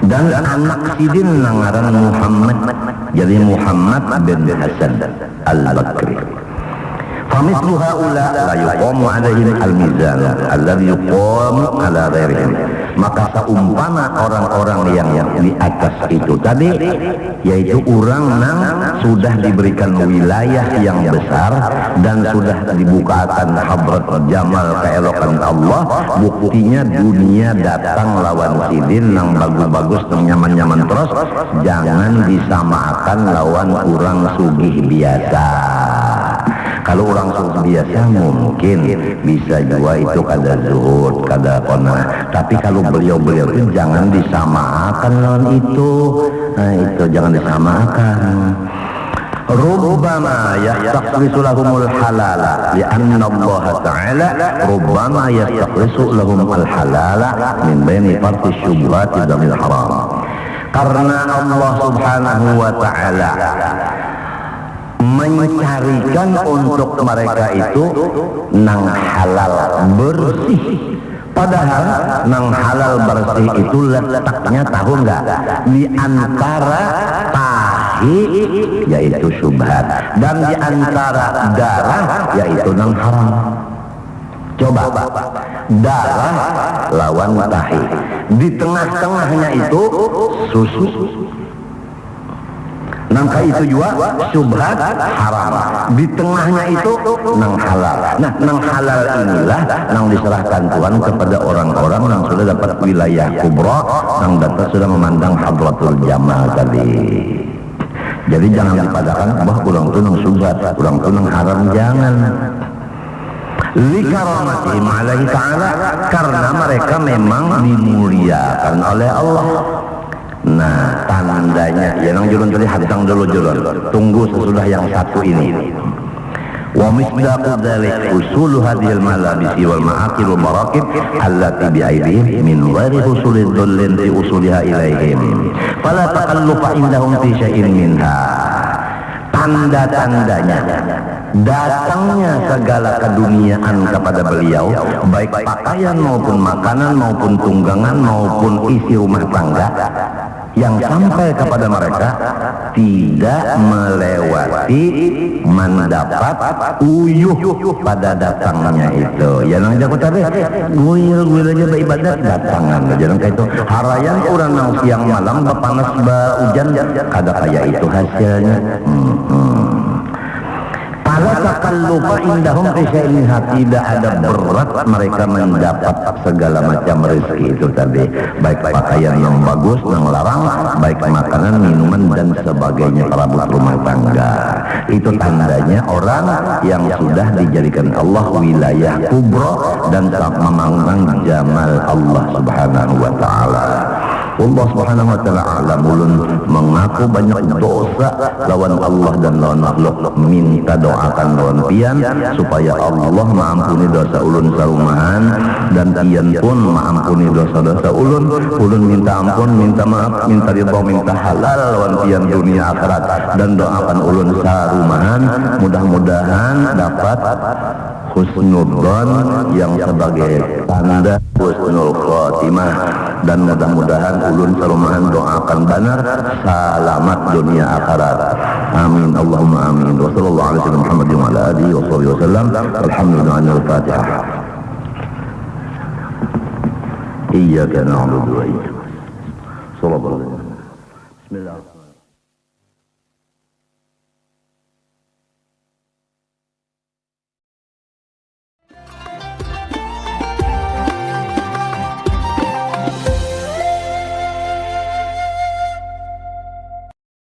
Dan anak sidin nangaran Muhammad, jadi Muhammad bin Hasan Al-Bakri. Famithlu haula la yuqamu alaihim al-mizan alladhi yuqamu ala ghairihim. Maka seumpama orang-orang yang di atas itu tadi, yaitu orang yang sudah diberikan wilayah yang besar dan sudah dibukakan hadrat jamal keelokan Allah, buktinya dunia datang lawan sidin yang bagus-bagus yang nyaman-nyaman terus, jangan disamakan lawan orang sugih biasa. Kalau orang sugih biasa mungkin bisa juga itu kada zuhud, kada qanaah. Tapi kalau beliau-beliau itu jangan disamakan lawan itu. Nah itu jangan disamakan. Rubbama yastaqrisu lahumul halala li'anna Allah ta'ala rubbama yastaqrisu lahumul halala min baini farti syubhati damil haram. Karena Allah subhanahu wa ta'ala mencarikan untuk mereka itu nang halal bersih. Padahal nang halal bersih itu letaknya tahu enggak? Di antara tahi yaitu syubhat dan di antara darah yaitu nang haram. Coba darah lawan tahi, di tengah-tengahnya itu susu. Nangka itu juga syubhat haram, di tengahnya itu nang halal. Nah nang halal inilah nang diserahkan Tuhan kepada orang-orang yang sudah dapat wilayah kubra, yang dapat sudah memandang hadratul jamal tadi. Jadi jangan dipadakan bah kurang tu nang syubhat, kurang tu nang haram, jangan. Likaromatihim alaihi ta'ala, karena mereka memang dimuliakan oleh Allah. Nah tandanya ya nang julun tadi hadang dulu julun, tunggu sesudah yang satu ini. Wa misdaqu dzalik usul hadhil malabisi wal ma'aqil wal marakib allati bi aydihim min ghairi husulid dhullin fi usuliha ilaihim fala taqallufa indahum fi syai'in minha. Tanda-tandanya datangnya segala keduniaan kepada beliau, baik pakaian maupun makanan maupun tunggangan maupun isi rumah tangga yang sampai kepada mereka tidak melewati mendapat uyuh pada datangnya itu. Ya nang jago tadi guil aja beribadat datangan jangan kayak itu harayan orang nang siang malam bepanas hujan kada kayak itu hasilnya. Fala taqallufa indahum fi syai'in, tidak ada berat mereka mendapat segala macam rezeki itu tadi, baik pakaian yang bagus, yang larang, baik makanan, minuman dan sebagainya perabot rumah tangga. Itu tandanya orang yang sudah dijadikan Allah wilayah kubra dan memandang jamal Allah subhanahu wa ta'ala. Allah Subhanahu wa taala alam, ulun mengaku banyak dosa lawan Allah dan lawan makhluk, minta doakan lawan pian supaya Allah maampuni dosa ulun sarumahan dan pian pun maampuni dosa-dosa ulun. Ulun minta ampun, minta maaf, minta ridha, minta halal lawan pian dunia akhirat, dan doakan ulun sarumahan mudah-mudahan dapat husnudzon yang sebagai tanda husnul khotimah, dan mudah-mudahan ulun sarumahan doakan benar selamat dunia akhirat. Amin Allahumma amin. Wa sallallahu alaihi wasallam Muhammad wa ala alihi wa sahbihi wasallam. Alhamdulillah. Al-Fatihah. Iyyaka na'budu wa iyyaka